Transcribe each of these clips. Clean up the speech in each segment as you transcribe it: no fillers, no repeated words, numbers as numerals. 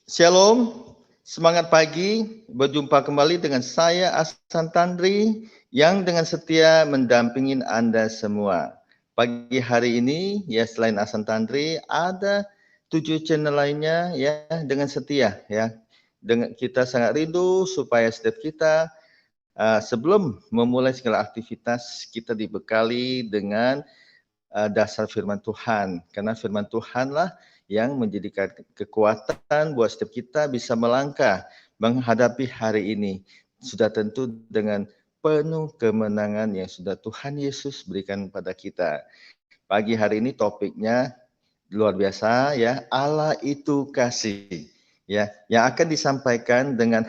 Shalom, semangat pagi, berjumpa kembali dengan saya Ahsan Tandri yang dengan setia mendampingi Anda semua. Pagi hari ini ya selain Ahsan Tandri ada 7 channel lainnya ya dengan setia ya. Dengan kita sangat rindu supaya setiap kita sebelum memulai segala aktivitas kita dibekali dengan dasar firman Tuhan, karena firman Tuhanlah yang menjadikan kekuatan buat setiap kita bisa melangkah menghadapi hari ini. Sudah tentu dengan penuh kemenangan yang sudah Tuhan Yesus berikan pada kita. Pagi hari ini topiknya luar biasa ya, Allah itu kasih. Ya, yang akan disampaikan dengan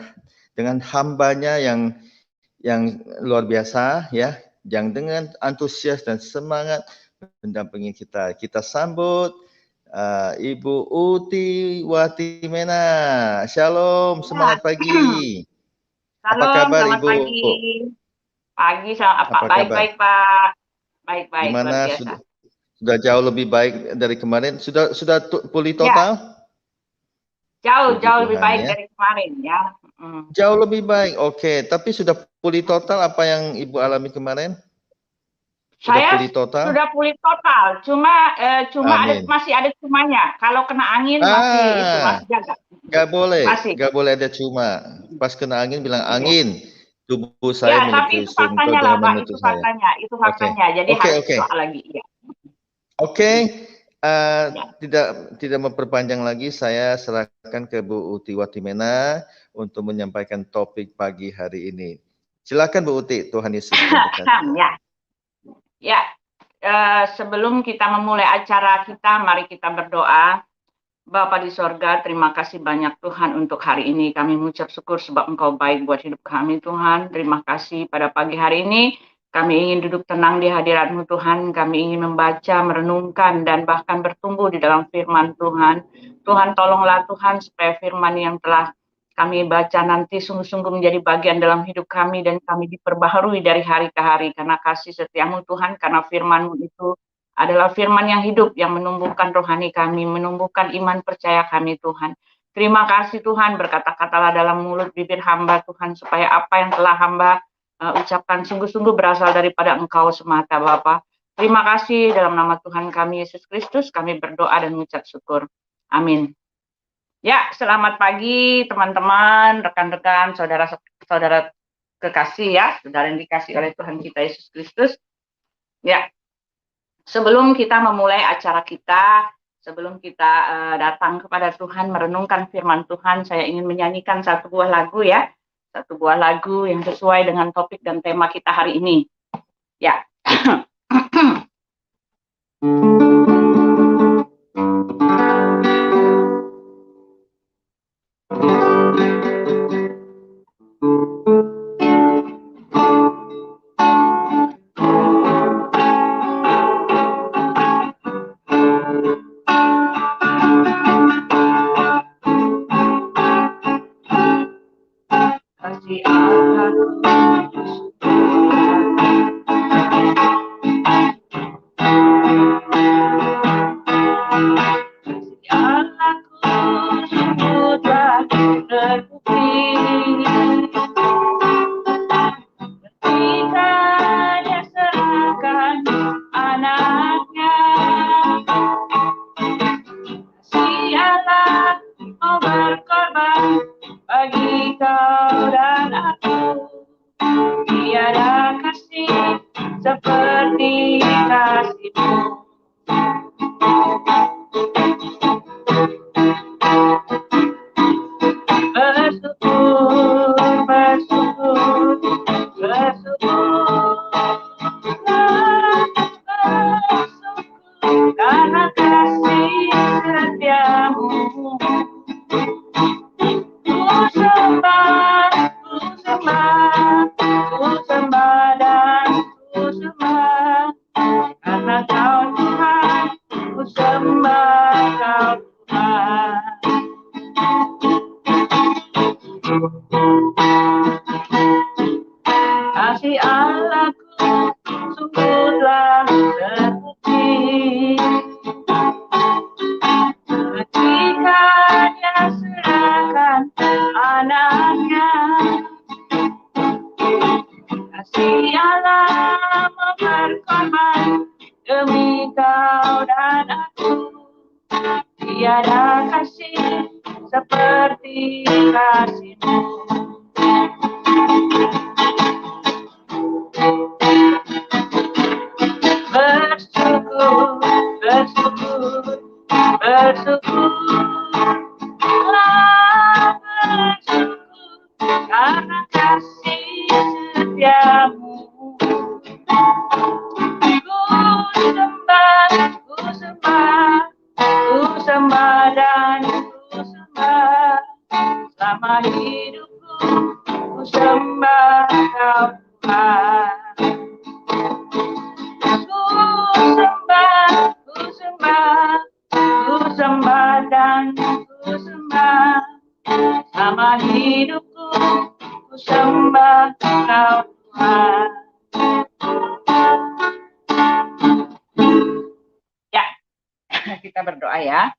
hambanya yang luar biasa ya, yang dengan antusias dan semangat mendampingi kita. Kita sambut Ibu Uti Watimena. Shalom, semangat pagi. Apa Shalom, kabar selamat Ibu? Pagi, Apa kabar? baik-baik Pak. Baik-baik, luar Gimana biasa. sudah jauh lebih baik dari kemarin? Sudah pulih total? Ya, jauh Puji lebih Tuhan baik ya. dari kemarin ya. Jauh lebih baik. Oke, tapi sudah pulih total apa yang Ibu alami kemarin? Saya Pulih total? sudah pulih total, cuma masih ada cumanya. Kalau kena angin masih jaga. Gak boleh ada cuma. Pas kena angin bilang angin. Tubuh saya Ya, tapi memiliki itu sistem, faktanya lah jangan Pak, menyentuh itu saya. faktanya. Jadi harus berdoa lagi. Ya. Tidak memperpanjang lagi, saya serahkan ke Bu Uti Watimena untuk menyampaikan topik pagi hari ini. Silakan Bu Uti, Tuhan Yesus memberkati. Ya, sebelum kita memulai acara kita, mari kita berdoa. Bapa di sorga, terima kasih banyak Tuhan untuk hari ini. Kami mengucap syukur sebab Engkau baik buat hidup kami Tuhan. Terima kasih pada pagi hari ini. Kami ingin duduk tenang di hadirat-Mu Tuhan. Kami ingin membaca, merenungkan, dan bahkan bertumbuh di dalam firman Tuhan. Tuhan tolonglah Tuhan supaya firman yang telah kami baca nanti sungguh-sungguh menjadi bagian dalam hidup kami dan kami diperbaharui dari hari ke hari. Karena kasih setiamu Tuhan, karena firman-Mu itu adalah firman yang hidup, yang menumbuhkan rohani kami, menumbuhkan iman percaya kami Tuhan. Terima kasih Tuhan, berkata-katalah dalam mulut bibir hamba Tuhan, supaya apa yang telah hamba ucapkan sungguh-sungguh berasal daripada Engkau semata Bapa. Terima kasih dalam nama Tuhan kami Yesus Kristus, kami berdoa dan mengucap syukur. Amin. Ya, selamat pagi teman-teman, rekan-rekan, saudara-saudara kekasih ya, saudara yang dikasih oleh Tuhan kita Yesus Kristus. Ya, sebelum kita memulai acara kita, sebelum kita datang kepada Tuhan, merenungkan firman Tuhan, saya ingin menyanyikan satu buah lagu ya. Satu buah lagu yang sesuai dengan topik dan tema kita hari ini. Ya. tiada kasih seperti kasih-Mu. Bersyukur, bersyukur, bersyukurlah, bersyukur karena kasih setia-Mu. Ku sembah dan ku sembah selama hidupku, ku sembah Kau Tuhan. Ku sembah dan ku sembah selama hidupku, ku sembah Kau Tuhan. Ya, kita berdoa ya.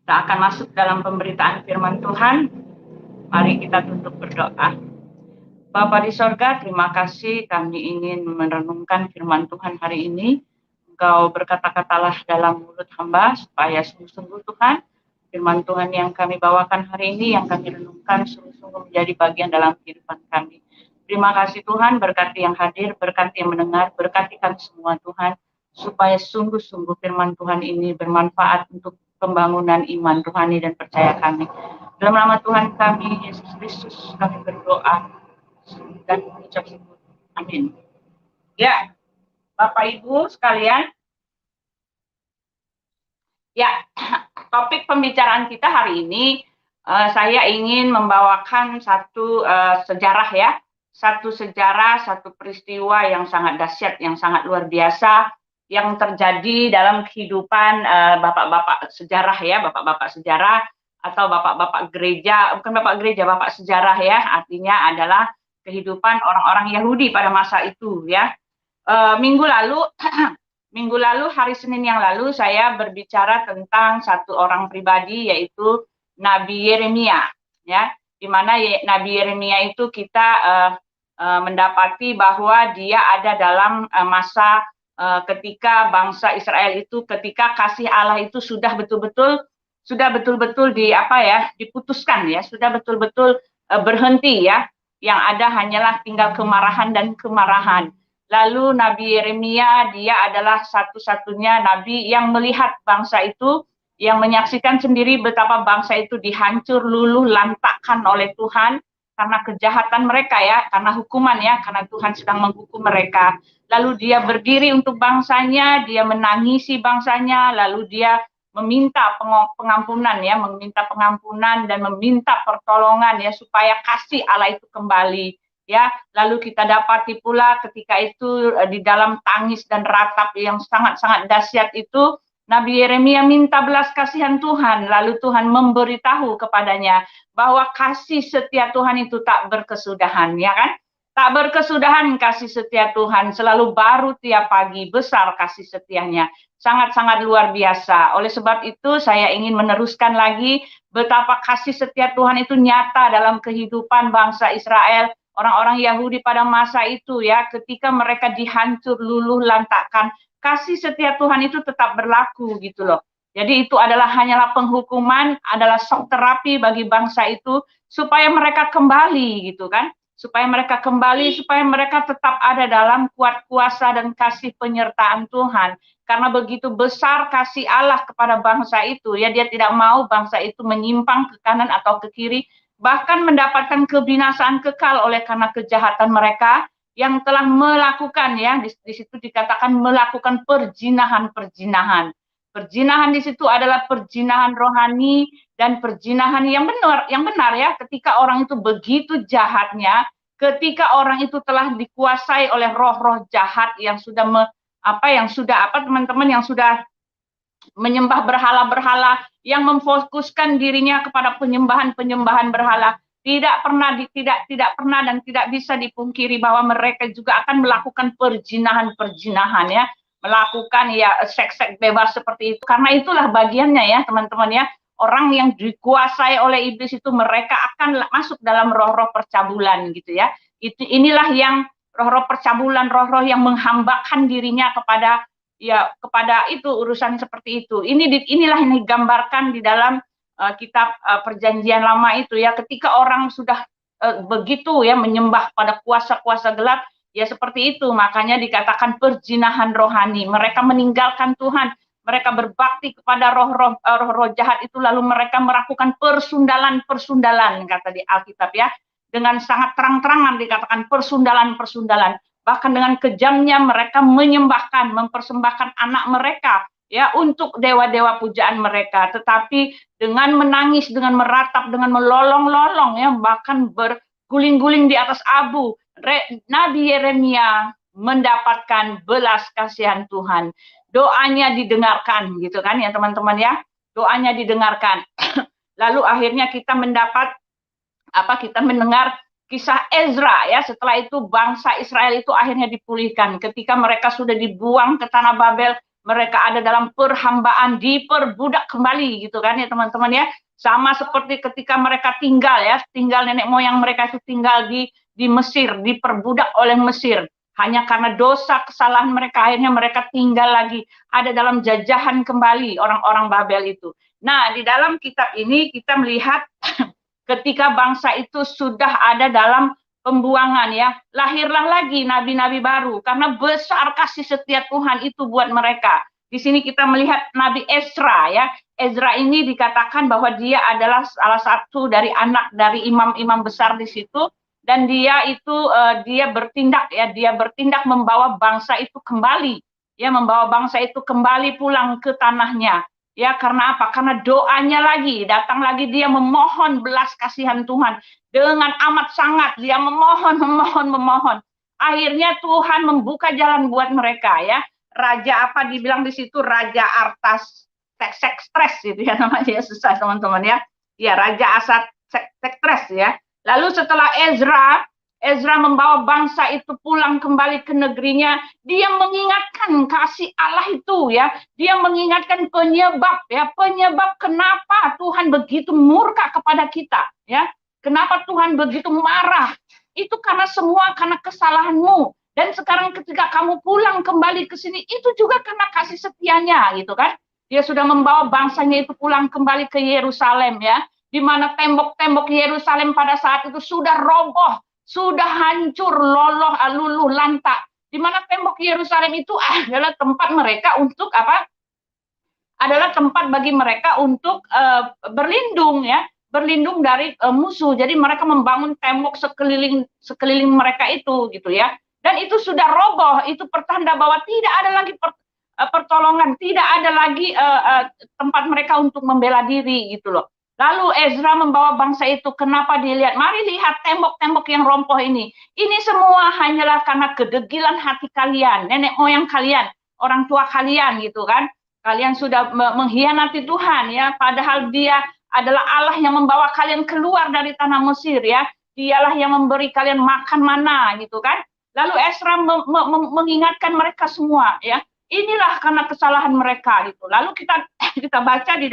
Kita akan masuk dalam pemberitaan firman Tuhan. Mari kita tutup berdoa. Bapa di sorga, terima kasih kami ingin merenungkan firman Tuhan hari ini. Engkau berkata-katalah dalam mulut hamba, supaya sungguh-sungguh Tuhan, firman Tuhan yang kami bawakan hari ini, yang kami renungkan, sungguh-sungguh menjadi bagian dalam kehidupan kami. Terima kasih Tuhan, berkati yang hadir, berkati yang mendengar, berkati kami semua Tuhan, supaya sungguh-sungguh firman Tuhan ini bermanfaat untuk pembangunan iman rohani dan percaya kami. Dalam nama Tuhan kami, Yesus Kristus, kami berdoa dan mengucap syukur. Amin. Ya, Bapak Ibu sekalian, ya, topik pembicaraan kita hari ini, saya ingin membawakan satu sejarah ya, satu peristiwa yang sangat dahsyat, yang sangat luar biasa, yang terjadi dalam kehidupan bapak-bapak sejarah ya, bapak-bapak sejarah atau bapak-bapak gereja, bukan bapak gereja, bapak sejarah ya, artinya adalah kehidupan orang-orang Yahudi pada masa itu ya. Minggu lalu hari Senin yang lalu saya berbicara tentang satu orang pribadi, yaitu Nabi Yeremia ya, di mana Nabi Yeremia itu kita mendapati bahwa dia ada dalam masa ketika bangsa Israel itu, ketika kasih Allah itu sudah betul-betul diputuskan ya, sudah betul-betul berhenti ya. Yang ada hanyalah tinggal kemarahan dan kemarahan. Lalu Nabi Yeremia, dia adalah satu-satunya nabi yang melihat bangsa itu, yang menyaksikan sendiri betapa bangsa itu dihancur luluh lantakkan oleh Tuhan karena kejahatan mereka ya, karena hukuman ya, karena Tuhan sedang menghukum mereka. Lalu dia berdiri untuk bangsanya, dia menangisi bangsanya, lalu dia meminta pengampunan ya, meminta pengampunan dan meminta pertolongan ya, supaya kasih Allah itu kembali ya. Lalu kita dapati pula ketika itu di dalam tangis dan ratap yang sangat-sangat dahsyat itu, Nabi Yeremia minta belas kasihan Tuhan, lalu Tuhan memberitahu kepadanya bahwa kasih setia Tuhan itu tak berkesudahan ya kan. Tak berkesudahan kasih setia Tuhan, selalu baru tiap pagi, besar kasih setianya. Sangat-sangat luar biasa. Oleh sebab itu saya ingin meneruskan lagi betapa kasih setia Tuhan itu nyata dalam kehidupan bangsa Israel, orang-orang Yahudi pada masa itu ya, ketika mereka dihancur luluh lantakkan, kasih setia Tuhan itu tetap berlaku gitu loh. Jadi itu hanyalah penghukuman, adalah shock terapi bagi bangsa itu supaya mereka kembali gitu kan. Supaya mereka kembali, supaya mereka tetap ada dalam kuat kuasa dan kasih penyertaan Tuhan. Karena begitu besar kasih Allah kepada bangsa itu, ya dia tidak mau bangsa itu menyimpang ke kanan atau ke kiri, bahkan mendapatkan kebinasaan kekal oleh karena kejahatan mereka yang telah melakukan ya, di situ dikatakan melakukan perzinahan. Perzinahan di situ adalah perzinahan rohani dan perzinahan yang benar ya, ketika orang itu begitu jahatnya, ketika orang itu telah dikuasai oleh roh-roh jahat yang sudah teman-teman yang sudah menyembah berhala-berhala, yang memfokuskan dirinya kepada penyembahan berhala. Tidak pernah dan tidak bisa dipungkiri bahwa mereka juga akan melakukan perzinahan ya, melakukan ya seks bebas seperti itu. Karena itulah bagiannya ya teman-teman ya, orang yang dikuasai oleh iblis itu mereka akan masuk dalam roh-roh percabulan gitu ya. Inilah yang roh-roh percabulan, roh-roh yang menghambakan dirinya kepada ya kepada itu urusan seperti itu. Inilah yang digambarkan di dalam kitab Perjanjian Lama itu ya, ketika orang sudah begitu ya menyembah pada kuasa-kuasa gelap, ya seperti itu, makanya dikatakan perzinahan rohani. Mereka meninggalkan Tuhan, mereka berbakti kepada roh-roh jahat itu, lalu mereka melakukan persundalan-persundalan, kata di Alkitab ya, dengan sangat terang-terangan dikatakan persundalan-persundalan. Bahkan dengan kejamnya mereka menyembahkan, mempersembahkan anak mereka ya untuk dewa-dewa pujaan mereka, tetapi dengan menangis, dengan meratap, dengan melolong-lolong ya, bahkan berguling-guling di atas abu, Nabi Yeremia mendapatkan belas kasihan Tuhan. Doanya didengarkan gitu kan ya teman-teman ya. Doanya didengarkan. Lalu akhirnya kita mendengar kisah Ezra ya. Setelah itu bangsa Israel itu akhirnya dipulihkan ketika mereka sudah dibuang ke tanah Babel. Mereka ada dalam perhambaan, diperbudak kembali gitu kan ya teman-teman ya. Sama seperti ketika mereka tinggal nenek moyang mereka itu tinggal di Mesir, diperbudak oleh Mesir. Hanya karena dosa kesalahan mereka, akhirnya mereka tinggal lagi, ada dalam jajahan kembali orang-orang Babel itu. Nah, di dalam kitab ini kita melihat ketika bangsa itu sudah ada dalam pembuangan ya, lahirlah lagi nabi-nabi baru karena besar kasih setia Tuhan itu buat mereka. Di sini kita melihat Nabi Ezra ya. Ezra ini dikatakan bahwa dia adalah salah satu dari anak dari imam-imam besar di situ, dan dia itu dia bertindak membawa bangsa itu kembali pulang ke tanahnya. Ya, karena apa? Karena doanya lagi, datang lagi dia memohon belas kasihan Tuhan. Dengan amat sangat dia memohon. Akhirnya Tuhan membuka jalan buat mereka ya. Raja apa dibilang di situ? Raja Artasastres gitu ya namanya, susah teman-teman ya. Ya, Raja Artasastres ya. Lalu setelah Ezra membawa bangsa itu pulang kembali ke negerinya, dia mengingatkan kasih Allah itu ya, dia mengingatkan penyebab kenapa Tuhan begitu murka kepada kita ya, kenapa Tuhan begitu marah, itu karena kesalahanmu, dan sekarang ketika kamu pulang kembali ke sini, itu juga karena kasih setianya gitu kan, dia sudah membawa bangsanya itu pulang kembali ke Yerusalem ya, di mana tembok-tembok Yerusalem pada saat itu sudah roboh, sudah hancur, luluh lantak. Di mana tembok Yerusalem itu adalah tempat mereka untuk apa? Adalah tempat bagi mereka untuk berlindung ya, berlindung dari musuh. Jadi mereka membangun tembok sekeliling mereka itu gitu ya. Dan itu sudah roboh, itu pertanda bahwa tidak ada lagi pertolongan, tidak ada lagi tempat mereka untuk membela diri gitu loh. Lalu Ezra membawa bangsa itu, kenapa dilihat? Mari lihat tembok-tembok yang roboh ini. Ini semua hanyalah karena kedegilan hati kalian, nenek moyang kalian, orang tua kalian gitu kan. Kalian sudah mengkhianati Tuhan ya, padahal Dia adalah Allah yang membawa kalian keluar dari tanah Mesir ya. Dialah yang memberi kalian makan mana gitu kan. Lalu Ezra mengingatkan mereka semua ya. Inilah karena kesalahan mereka gitu. Lalu kita baca di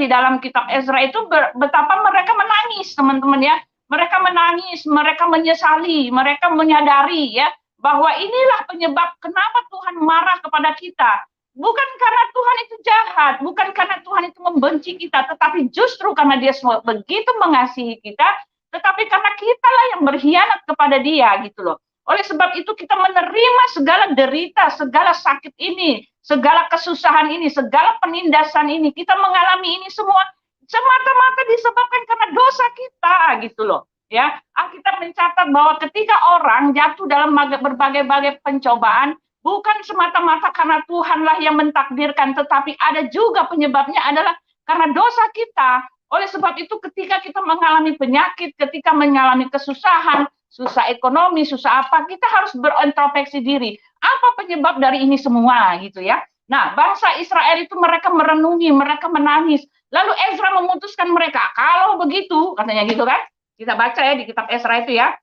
dalam kitab Ezra itu betapa mereka menangis, teman-teman ya. Mereka menangis, mereka menyesali, mereka menyadari ya bahwa inilah penyebab kenapa Tuhan marah kepada kita. Bukan karena Tuhan itu jahat, bukan karena Tuhan itu membenci kita, tetapi justru karena Dia begitu mengasihi kita, tetapi karena kitalah yang berkhianat kepada Dia gitu loh. Oleh sebab itu kita menerima segala derita, segala sakit ini, segala kesusahan ini, segala penindasan ini, kita mengalami ini semua semata-mata disebabkan karena dosa kita gitu loh. Ya, Alkitab mencatat bahwa ketika orang jatuh dalam berbagai-bagai pencobaan, bukan semata-mata karena Tuhanlah yang mentakdirkan, tetapi ada juga penyebabnya adalah karena dosa kita. Oleh sebab itu ketika kita mengalami penyakit, ketika mengalami kesusahan, susah ekonomi, susah apa, kita harus berintrospeksi diri. Apa penyebab dari ini semua gitu ya. Nah, bangsa Israel itu mereka merenungi, mereka menangis. Lalu Ezra memutuskan mereka, kalau begitu, katanya gitu kan, kita baca ya di kitab Ezra itu ya,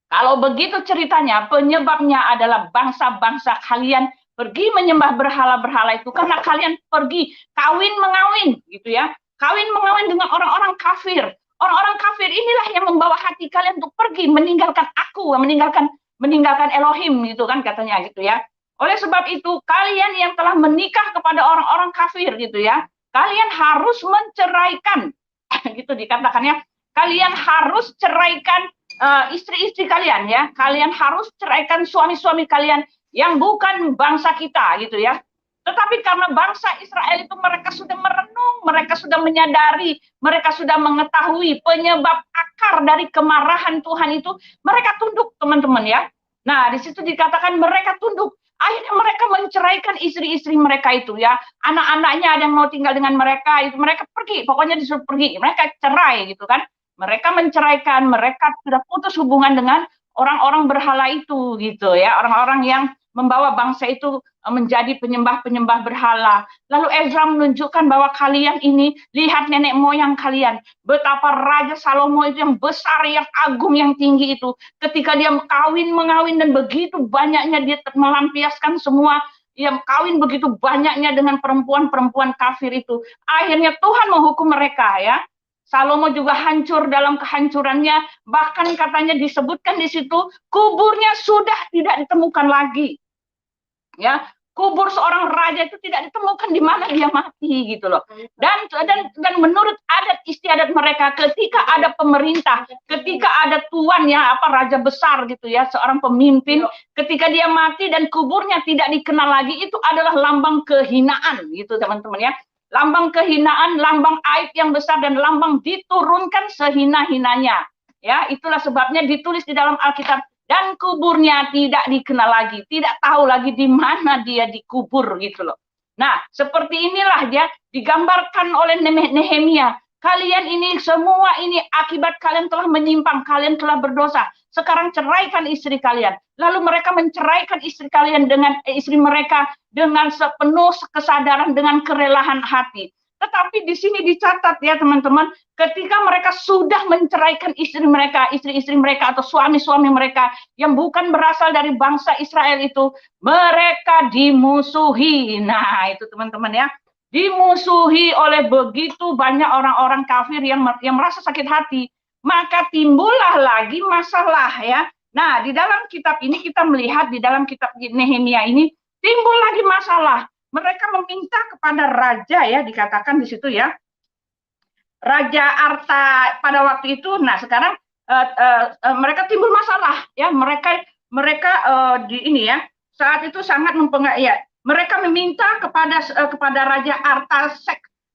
kalau begitu ceritanya, penyebabnya adalah bangsa-bangsa kalian pergi menyembah berhala-berhala itu, karena kalian pergi kawin-mengawin gitu ya, kawin-mengawin dengan orang-orang kafir. Orang-orang kafir inilah yang membawa hati kalian untuk pergi meninggalkan aku, meninggalkan Elohim gitu kan katanya gitu ya. Oleh sebab itu, kalian yang telah menikah kepada orang-orang kafir gitu ya, kalian harus menceraikan, gitu dikatakannya, kalian harus ceraikan istri-istri kalian ya, kalian harus ceraikan suami-suami kalian yang bukan bangsa kita gitu ya. Tetapi karena bangsa Israel itu mereka sudah merenung, mereka sudah menyadari, mereka sudah mengetahui penyebab akar dari kemarahan Tuhan itu, mereka tunduk teman-teman ya. Nah, di situ dikatakan mereka tunduk. Akhirnya mereka menceraikan istri-istri mereka itu ya. Anak-anaknya ada yang mau tinggal dengan mereka, itu mereka pergi, pokoknya disuruh pergi. Mereka cerai gitu kan. Mereka menceraikan, mereka sudah putus hubungan dengan orang-orang berhala itu gitu ya. Orang-orang yang membawa bangsa itu menjadi penyembah-penyembah berhala. Lalu Ezra menunjukkan bahwa kalian ini, lihat nenek moyang kalian, betapa Raja Salomo itu yang besar, yang agung, yang tinggi itu, ketika dia mengawin dan begitu banyaknya dia melampiaskan semua, dia kawin begitu banyaknya dengan perempuan-perempuan kafir itu. Akhirnya Tuhan menghukum mereka ya. Salomo juga hancur dalam kehancurannya, bahkan katanya disebutkan di situ kuburnya sudah tidak ditemukan lagi. Ya, kubur seorang raja itu tidak ditemukan di mana dia mati gitu loh. Dan menurut adat istiadat mereka, ketika ada pemerintah, ketika ada tuan ya, apa raja besar gitu ya, seorang pemimpin, ketika dia mati dan kuburnya tidak dikenal lagi, itu adalah lambang kehinaan gitu teman-teman ya. Lambang kehinaan, lambang aib yang besar, dan lambang diturunkan sehina-hinanya. Ya, itulah sebabnya ditulis di dalam Alkitab, dan kuburnya tidak dikenal lagi, tidak tahu lagi di mana dia dikubur gitu loh. Nah, seperti inilah dia digambarkan oleh Nehemia. Kalian ini semua ini akibat kalian telah menyimpang, kalian telah berdosa. Sekarang ceraikan istri kalian. Lalu mereka menceraikan istri kalian dengan istri mereka dengan sepenuh kesadaran, dengan kerelaan hati. Tetapi di sini dicatat ya teman-teman, ketika mereka sudah menceraikan istri-istri mereka atau suami-suami mereka yang bukan berasal dari bangsa Israel itu, mereka dimusuhi. Nah, itu teman-teman ya, dimusuhi oleh begitu banyak orang-orang kafir yang merasa sakit hati. Maka timbullah lagi masalah ya. Nah, di dalam kitab ini kita melihat, di dalam kitab Nehemia ini timbul lagi masalah. Mereka meminta kepada raja ya, dikatakan di situ ya, Raja Arta pada waktu itu. Nah, sekarang mereka timbul masalah ya, mereka di ini ya, saat itu sangat mempengaruhi ya. Mereka meminta kepada Raja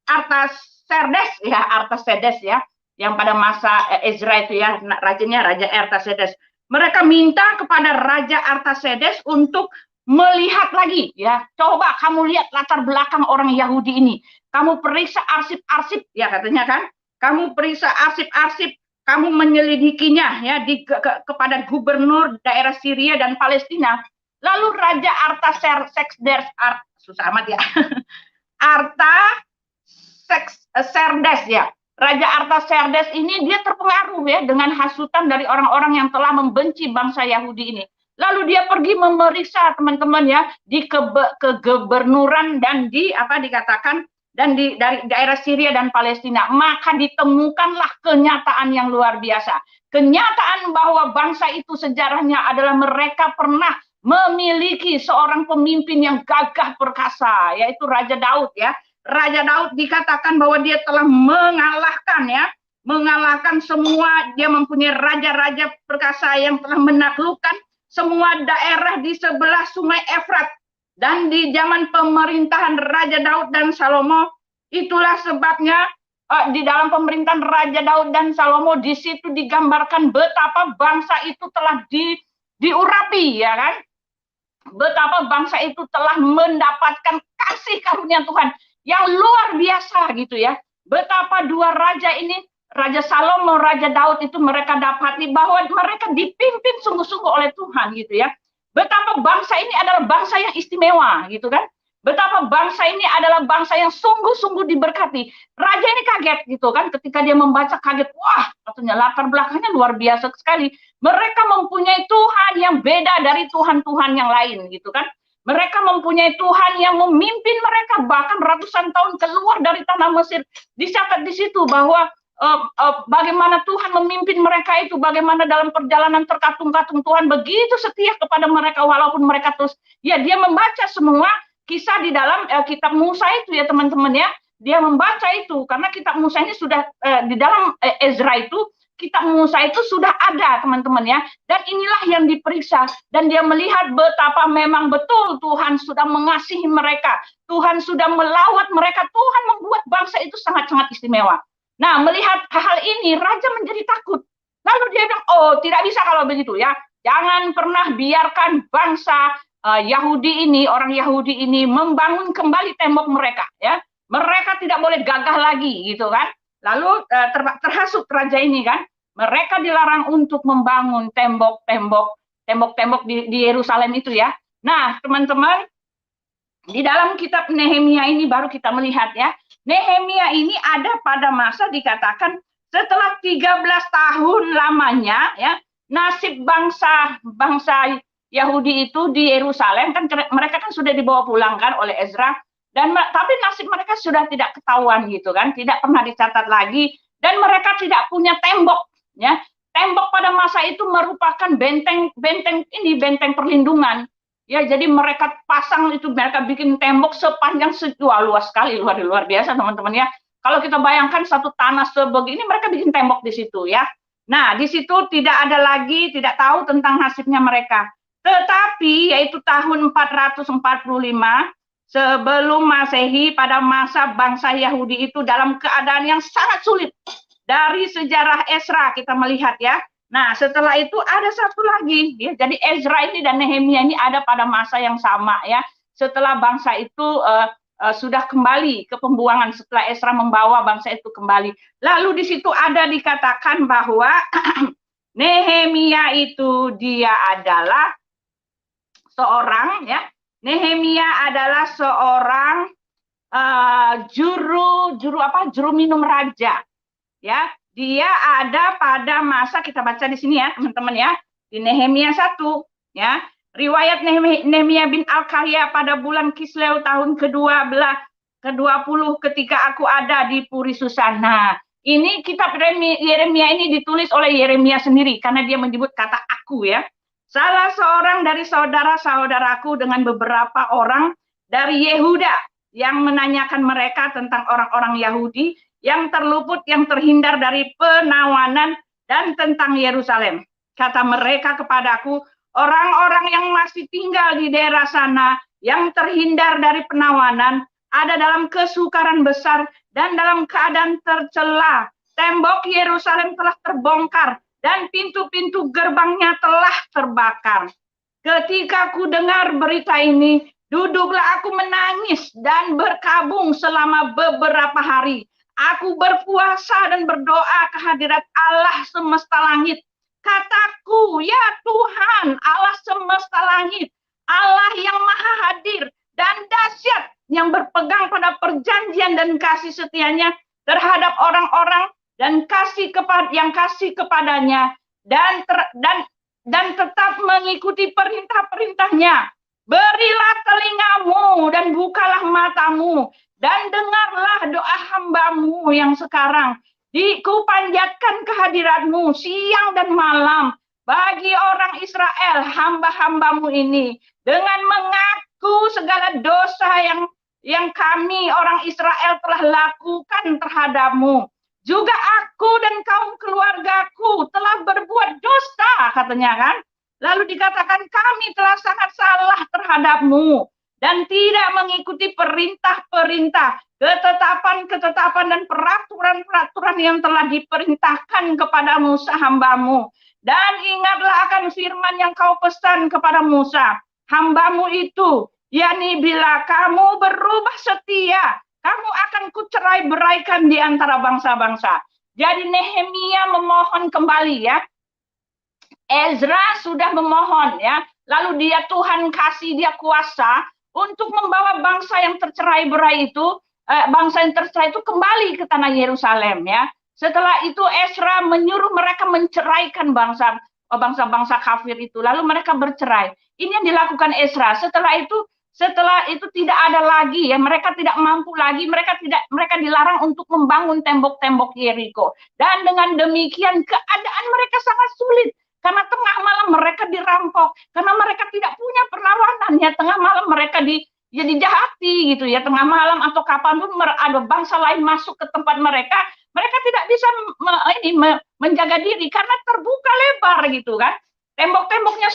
Artaserdes ya, Artasedes ya, yang pada masa Ezra itu ya, rajanya Raja Artasedes. Mereka minta kepada Raja Artasedes untuk melihat lagi ya, coba kamu lihat latar belakang orang Yahudi ini, kamu periksa arsip-arsip ya katanya kan, kamu periksa arsip-arsip, kamu menyelidikinya ya kepada gubernur daerah Syria dan Palestina. Lalu Raja Artaserdes, susah amat ya, Artaserdes ya, Raja Artaserdes ini dia terpengaruh ya dengan hasutan dari orang-orang yang telah membenci bangsa Yahudi ini. Lalu dia pergi memeriksa teman-teman ya di kegubernuran dan di apa dikatakan dan dari daerah Syria dan Palestina. Maka ditemukanlah kenyataan yang luar biasa. Kenyataan bahwa bangsa itu sejarahnya adalah mereka pernah memiliki seorang pemimpin yang gagah perkasa, yaitu Raja Daud ya. Raja Daud dikatakan bahwa dia telah mengalahkan semua, dia mempunyai raja-raja perkasa yang telah menaklukkan semua daerah di sebelah sungai Efrat. Dan di zaman pemerintahan Raja Daud dan Salomo, itulah sebabnya di dalam pemerintahan Raja Daud dan Salomo, di situ digambarkan betapa bangsa itu telah diurapi ya kan, betapa bangsa itu telah mendapatkan kasih karunia Tuhan yang luar biasa gitu ya. Betapa dua raja ini, Raja Salomo, Raja Daud itu mereka dapati bahwa mereka dipimpin sungguh-sungguh oleh Tuhan gitu ya. Betapa bangsa ini adalah bangsa yang istimewa gitu kan. Betapa bangsa ini adalah bangsa yang sungguh-sungguh diberkati. Raja ini kaget gitu kan, ketika dia membaca kaget, wah katanya latar belakangnya luar biasa sekali. Mereka mempunyai Tuhan yang beda dari Tuhan-Tuhan yang lain gitu kan. Mereka mempunyai Tuhan yang memimpin mereka bahkan ratusan tahun keluar dari tanah Mesir. Dicatat di situ bahwa bagaimana Tuhan memimpin mereka itu, bagaimana dalam perjalanan terkatung-katung Tuhan begitu setia kepada mereka walaupun mereka terus, ya dia membaca semua kisah di dalam kitab Musa itu ya teman-teman ya, dia membaca itu karena kitab Musa ini sudah di dalam Ezra itu, kitab Musa itu sudah ada teman-teman ya, dan inilah yang diperiksa dan dia melihat betapa memang betul Tuhan sudah mengasihi mereka, Tuhan sudah melawat mereka, Tuhan membuat bangsa itu sangat-sangat istimewa. Nah, melihat hal ini raja menjadi takut. Lalu dia bilang, oh tidak bisa kalau begitu ya, jangan pernah biarkan bangsa Yahudi ini, orang Yahudi ini membangun kembali tembok mereka ya, mereka tidak boleh gagah lagi gitu kan. Lalu terhasut raja ini kan, mereka dilarang untuk membangun tembok-tembok di Yerusalem itu ya. Nah, teman-teman, di dalam kitab Nehemia ini baru kita melihat ya, Nehemia ini ada pada masa dikatakan setelah 13 tahun lamanya ya, nasib bangsa Yahudi itu di Yerusalem kan, mereka kan sudah dibawa pulang kan oleh Ezra, dan tapi nasib mereka sudah tidak ketahuan gitu kan, tidak pernah dicatat lagi, dan mereka tidak punya tembok ya. Tembok pada masa itu merupakan benteng perlindungan ya, jadi mereka pasang itu, mereka bikin tembok sepanjang luas sekali, luar biasa teman-teman ya. Kalau kita bayangkan satu tanah sebegini, mereka bikin tembok di situ ya. Nah, di situ tidak ada lagi, tidak tahu tentang nasibnya mereka. Tetapi yaitu tahun 445 sebelum Masehi, pada masa bangsa Yahudi itu dalam keadaan yang sangat sulit. Dari sejarah Ezra kita melihat ya. Nah, setelah itu ada satu lagi ya. Jadi Ezra ini dan Nehemia ini ada pada masa yang sama ya. Setelah bangsa itu sudah kembali ke pembuangan, setelah Ezra membawa bangsa itu kembali. Lalu di situ ada dikatakan bahwa Nehemia itu dia adalah seorang ya, Nehemia adalah seorang juru minum raja ya. Dia ada pada masa, kita baca di sini ya teman-teman ya, di Nehemia 1 ya. Riwayat Nehemia bin Al-Karya pada bulan Kisleu tahun ke-20 ketika aku ada di Puri Susan. Nah, ini kitab Yeremia ini ditulis oleh Yeremia sendiri karena dia menyebut kata aku ya. Salah seorang dari saudara-saudaraku dengan beberapa orang dari Yehuda yang menanyakan mereka tentang orang-orang Yahudi yang terluput, yang terhindar dari penawanan dan tentang Yerusalem. Kata mereka kepadaku, orang-orang yang masih tinggal di daerah sana yang terhindar dari penawanan ada dalam kesukaran besar dan dalam keadaan tercela. Tembok Yerusalem telah terbongkar dan pintu-pintu gerbangnya telah terbakar. Ketika ku dengar berita ini, duduklah aku menangis dan berkabung selama beberapa hari. Aku berpuasa dan berdoa kehadirat Allah semesta langit. Kataku, ya Tuhan, Allah semesta langit, Allah yang maha hadir dan dahsyat, yang berpegang pada perjanjian dan kasih setianya terhadap orang-orang dan yang kasih kepadanya dan tetap mengikuti perintah-perintahnya. Berilah telingamu dan bukalah matamu dan dengarlah doa hambamu yang sekarang. Kupanjatkan kehadiratmu siang dan malam bagi orang Israel, hamba-hambamu ini, dengan mengaku segala dosa yang kami orang Israel telah lakukan terhadapmu. Juga aku dan kaum keluargaku telah berbuat dosa, katanya kan. Lalu dikatakan kami telah sangat salah terhadapmu dan tidak mengikuti perintah-perintah, ketetapan-ketetapan dan peraturan-peraturan yang telah diperintahkan kepada Musa hambamu. Dan ingatlah akan firman yang kau pesan kepada Musa hambamu itu, yakni bila kamu berubah setia, kamu akan kucerai-beraikan di antara bangsa-bangsa. Jadi Nehemia memohon kembali ya. Ezra sudah memohon ya. Lalu Tuhan kasih dia kuasa untuk membawa bangsa yang tercerai-berai itu, bangsa yang tercerai itu kembali ke tanah Yerusalem ya. Setelah itu Ezra menyuruh mereka menceraikan bangsa-bangsa kafir itu. Lalu mereka bercerai. Ini yang dilakukan Ezra. Setelah itu Setelah itu tidak ada lagi ya, mereka tidak mampu lagi, mereka dilarang untuk membangun tembok-tembok Yeriko. Dan dengan demikian keadaan mereka sangat sulit karena tengah malam mereka dirampok, karena mereka tidak punya perlawanan ya, tengah malam mereka dijahati gitu ya, tengah malam atau kapanpun ada bangsa lain masuk ke tempat mereka, mereka tidak bisa menjaga diri karena terbuka lebar gitu kan. Tembok-temboknya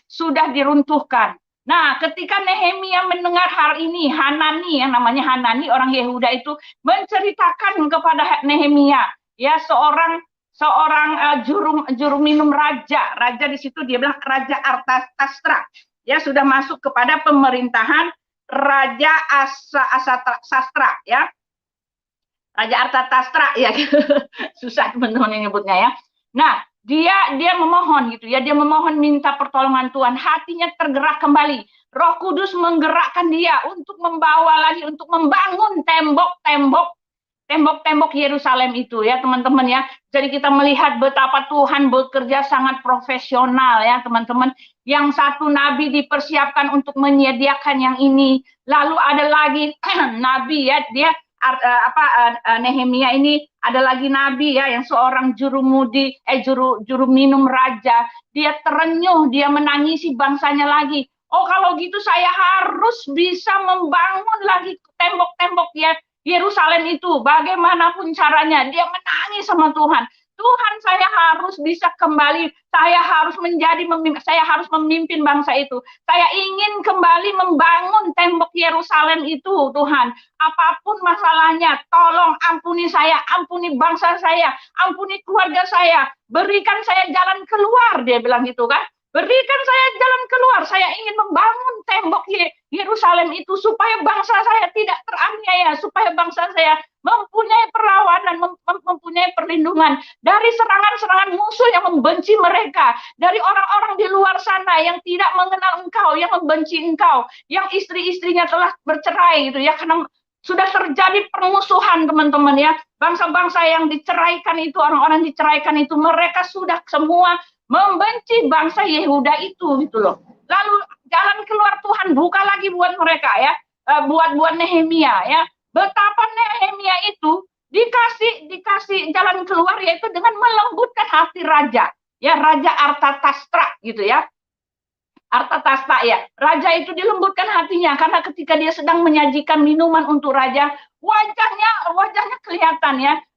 sudah diruntuhkan. Nah, ketika Nehemia mendengar hal ini, Hanani, yang namanya Hanani, orang Yehuda itu menceritakan kepada Nehemia, ya seorang juru minum raja. Raja di situ dia bilang Raja Artasastra. Ya sudah masuk kepada pemerintahan Raja Asasastra, ya. Raja Artasastra, ya. Susah teman-teman yang nyebutnya ya. Nah, dia memohon gitu ya, dia memohon minta pertolongan Tuhan, hatinya tergerak kembali. Roh Kudus menggerakkan dia untuk membawa lagi, untuk membangun tembok-tembok Yerusalem itu ya teman-teman ya. Jadi kita melihat betapa Tuhan bekerja sangat profesional ya teman-teman. Yang satu nabi dipersiapkan untuk menyediakan yang ini, lalu ada lagi nabi ya, dia Nehemia ini ada lagi nabi ya, yang seorang juru minum raja. Dia terenyuh, dia menangisi bangsanya lagi. Oh kalau gitu saya harus bisa membangun lagi tembok-tembok ya Yerusalem itu, bagaimanapun caranya. Dia menangis sama Tuhan. Tuhan, saya harus bisa kembali, saya harus memimpin bangsa itu. Saya ingin kembali membangun tembok Yerusalem itu, Tuhan. Apapun masalahnya, tolong ampuni saya, ampuni bangsa saya, ampuni keluarga saya, berikan saya jalan keluar, dia bilang gitu kan. Berikan saya jalan keluar, saya ingin membangun tembok Yerusalem itu supaya bangsa saya tidak teraniaya, supaya bangsa saya mempunyai perlawanan, mempunyai perlindungan dari serangan-serangan musuh yang membenci mereka, dari orang-orang di luar sana yang tidak mengenal Engkau, yang membenci Engkau, yang istri-istrinya telah bercerai gitu ya, karena sudah terjadi permusuhan teman-teman ya. Bangsa-bangsa yang diceraikan itu, orang-orang diceraikan itu, mereka sudah semua membenci bangsa Yehuda itu gitu loh. Lalu jalan keluar Tuhan buka lagi buat mereka ya, buat Nehemia ya. Betapa Nehemia itu dikasih jalan keluar yaitu dengan melembutkan hati raja, ya Raja Artasastra gitu ya. Artasastra ya, raja itu dilembutkan hatinya karena ketika dia sedang menyajikan minuman untuk raja, wajahnya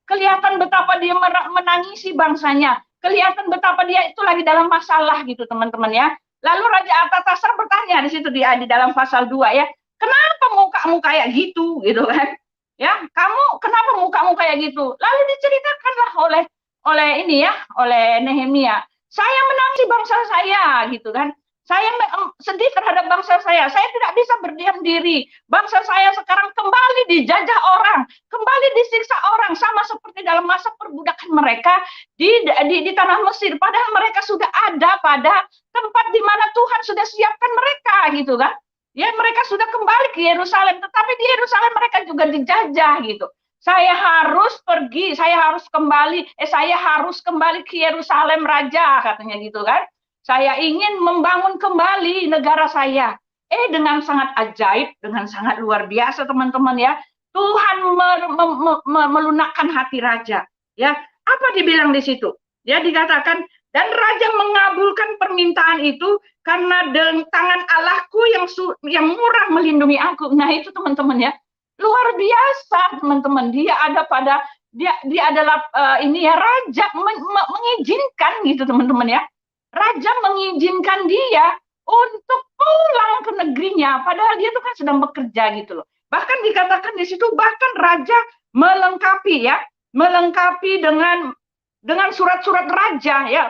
kelihatan betapa dia menangisi bangsanya, kelihatan betapa dia itu lagi dalam masalah gitu teman-teman ya. Lalu Raja Artasastra bertanya di situ di dalam pasal 2 ya, kenapa mukamu kayak gitu kan? Ya, kamu kenapa mukamu kayak gitu? Lalu diceritakanlah oleh Nehemia, saya menangisi bangsa saya gitu kan. Saya sedih terhadap bangsa saya tidak bisa berdiam diri. Bangsa saya sekarang kembali dijajah orang, kembali disiksa orang, sama seperti dalam masa perbudakan mereka di tanah Mesir. Padahal mereka sudah ada pada tempat di mana Tuhan sudah siapkan mereka gitu kan. Ya mereka sudah kembali ke Yerusalem, tetapi di Yerusalem mereka juga dijajah gitu. Saya harus pergi, saya harus kembali ke Yerusalem Raja, katanya gitu kan. Saya ingin membangun kembali negara saya. Dengan sangat ajaib, dengan sangat luar biasa teman-teman ya. Tuhan melunakkan hati raja. Ya, apa dibilang di situ? Ya dikatakan dan raja mengabulkan permintaan itu karena dengan tangan Allahku yang murah melindungi aku. Nah itu teman-teman ya, luar biasa teman-teman. Dia adalah raja mengizinkan gitu teman-teman ya. Raja mengizinkan dia untuk pulang ke negerinya, padahal dia tuh kan sedang bekerja gitu loh. Bahkan dikatakan di situ, bahkan raja melengkapi dengan surat-surat raja ya,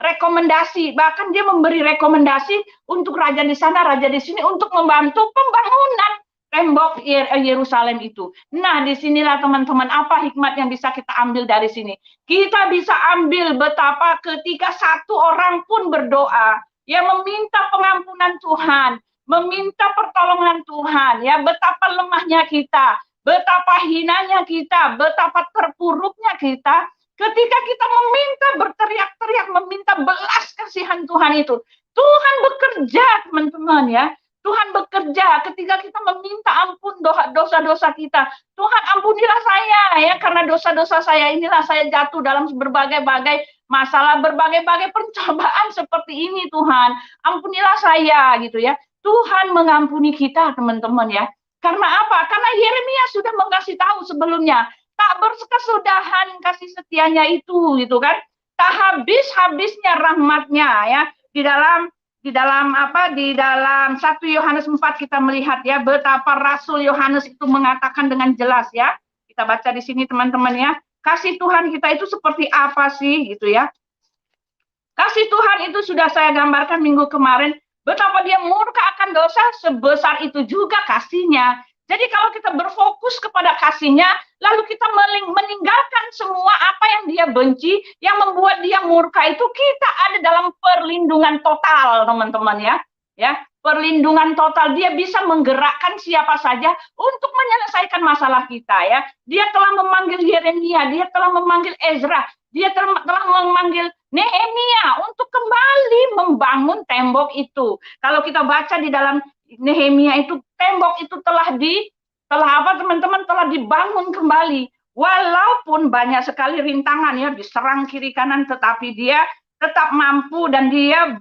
rekomendasi. Bahkan dia memberi rekomendasi untuk raja di sana, raja di sini untuk membantu pembangunan tembok Yerusalem itu. Nah, disinilah teman-teman apa hikmat yang bisa kita ambil dari sini. Kita bisa ambil betapa ketika satu orang pun berdoa, ya meminta pengampunan Tuhan, meminta pertolongan Tuhan, ya betapa lemahnya kita, betapa hinanya kita, betapa terpuruknya kita, ketika kita berteriak-teriak, meminta belas kasihan Tuhan itu, Tuhan bekerja teman-teman teman-teman ya. Tuhan bekerja ketika kita meminta ampun dosa-dosa kita. Tuhan ampunilah saya ya, karena dosa-dosa saya inilah saya jatuh dalam berbagai-bagai masalah, berbagai-bagai pencobaan seperti ini Tuhan. Ampunilah saya gitu ya. Tuhan mengampuni kita teman-teman ya. Karena apa? Karena Yeremia sudah mengasih tahu sebelumnya, tak berkesudahan kasih setianya itu gitu kan. Tak habis-habisnya rahmatnya ya. Di dalam 1 Yohanes 4 kita melihat ya betapa Rasul Yohanes itu mengatakan dengan jelas ya. Kita baca di sini teman-teman ya. Kasih Tuhan kita itu seperti apa sih gitu ya. Kasih Tuhan itu sudah saya gambarkan minggu kemarin, betapa dia murka akan dosa, sebesar itu juga kasihnya. Jadi kalau kita berfokus kepada kasihnya, lalu kita meninggalkan semua apa yang dia benci, yang membuat dia murka itu, kita ada dalam perlindungan total, teman-teman ya. Ya, perlindungan total. Dia bisa menggerakkan siapa saja untuk menyelesaikan masalah kita ya. Dia telah memanggil Yeremia, dia telah memanggil Ezra, dia telah memanggil Nehemia untuk kembali membangun tembok itu. Kalau kita baca di dalam Nehemia itu, tembok itu telah dibangun kembali. Walaupun banyak sekali rintangan ya, diserang kiri kanan, tetapi dia tetap mampu dan dia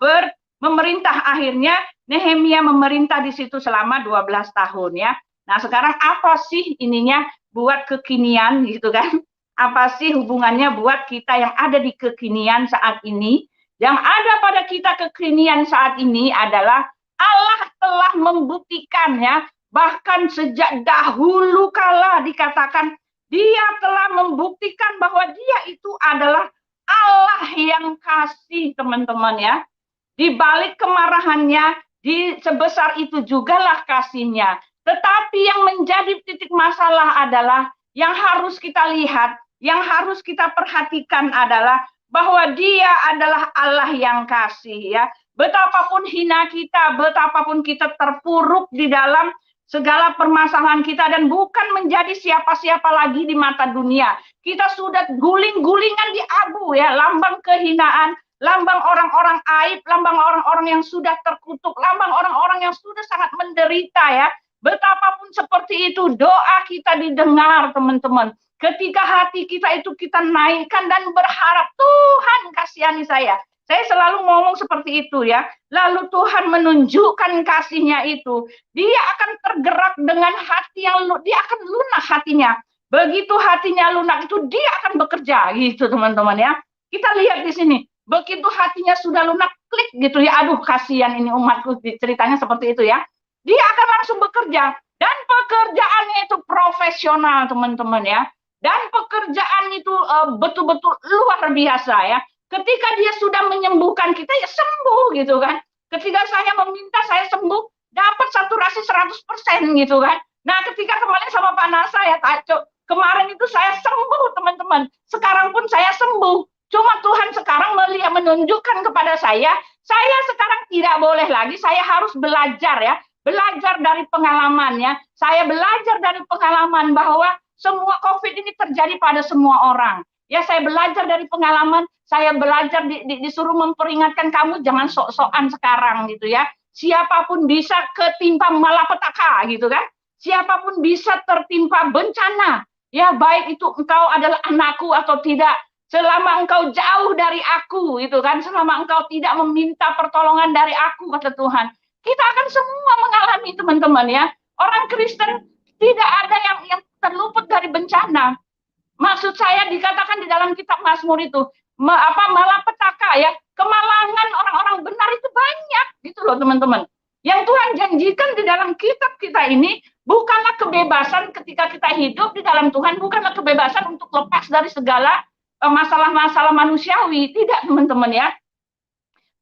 memerintah. Akhirnya Nehemia memerintah di situ selama 12 tahun ya. Nah, sekarang apa sih ininya buat kekinian gitu kan? Apa sih hubungannya buat kita yang ada di kekinian saat ini? Yang ada pada kita kekinian saat ini adalah Allah telah membuktikan ya, bahkan sejak dahulu kala dikatakan dia telah membuktikan bahwa dia itu adalah Allah yang kasih, teman-teman ya. Di balik kemarahannya, sebesar itu jugalah kasihnya. Tetapi yang menjadi titik masalah adalah yang harus kita lihat, yang harus kita perhatikan adalah bahwa dia adalah Allah yang kasih ya. Betapapun hina kita, betapapun kita terpuruk di dalam segala permasalahan kita dan bukan menjadi siapa-siapa lagi di mata dunia. Kita sudah guling-gulingan di abu ya, lambang kehinaan, lambang orang-orang aib, lambang orang-orang yang sudah terkutuk, lambang orang-orang yang sudah sangat menderita ya. Betapapun seperti itu, doa kita didengar teman-teman. Ketika hati kita itu kita naikkan dan berharap, Tuhan kasihani saya. Saya selalu ngomong seperti itu ya. Lalu Tuhan menunjukkan kasihnya itu. Dia akan tergerak dengan hati yang dia akan lunak hatinya. Begitu hatinya lunak itu dia akan bekerja gitu teman-teman ya. Kita lihat di sini. Begitu hatinya sudah lunak, klik gitu ya. Aduh kasihan ini umatku, ceritanya seperti itu ya. Dia akan langsung bekerja. Dan pekerjaannya itu profesional teman-teman ya. Dan pekerjaan itu betul-betul luar biasa ya. Ketika dia sudah menyembuhkan kita, ya sembuh gitu kan. Ketika saya meminta saya sembuh, dapat saturasi 100% gitu kan. Nah ketika kemarin sama Pak Nasa ya, kemarin itu saya sembuh teman-teman. Sekarang pun saya sembuh. Cuma Tuhan sekarang menunjukkan kepada saya sekarang tidak boleh lagi, saya harus belajar ya. Belajar dari pengalamannya. Saya belajar dari pengalaman bahwa semua COVID ini terjadi pada semua orang. Ya, saya belajar dari pengalaman, saya belajar disuruh memperingatkan kamu jangan sok-sokan sekarang gitu ya. Siapapun bisa ketimpa malapetaka gitu kan. Siapapun bisa tertimpa bencana. Ya, baik itu engkau adalah anakku atau tidak. Selama engkau jauh dari aku gitu kan, selama engkau tidak meminta pertolongan dari aku kata Tuhan. Kita akan semua mengalami teman-teman ya. Orang Kristen tidak ada yang terluput dari bencana. Maksud saya dikatakan di dalam kitab Mazmur itu malapetaka ya, kemalangan orang-orang benar itu banyak gitu loh teman-teman. Yang Tuhan janjikan di dalam kitab kita ini bukanlah kebebasan ketika kita hidup di dalam Tuhan, bukanlah kebebasan untuk lepas dari segala masalah-masalah manusiawi, tidak teman-teman ya.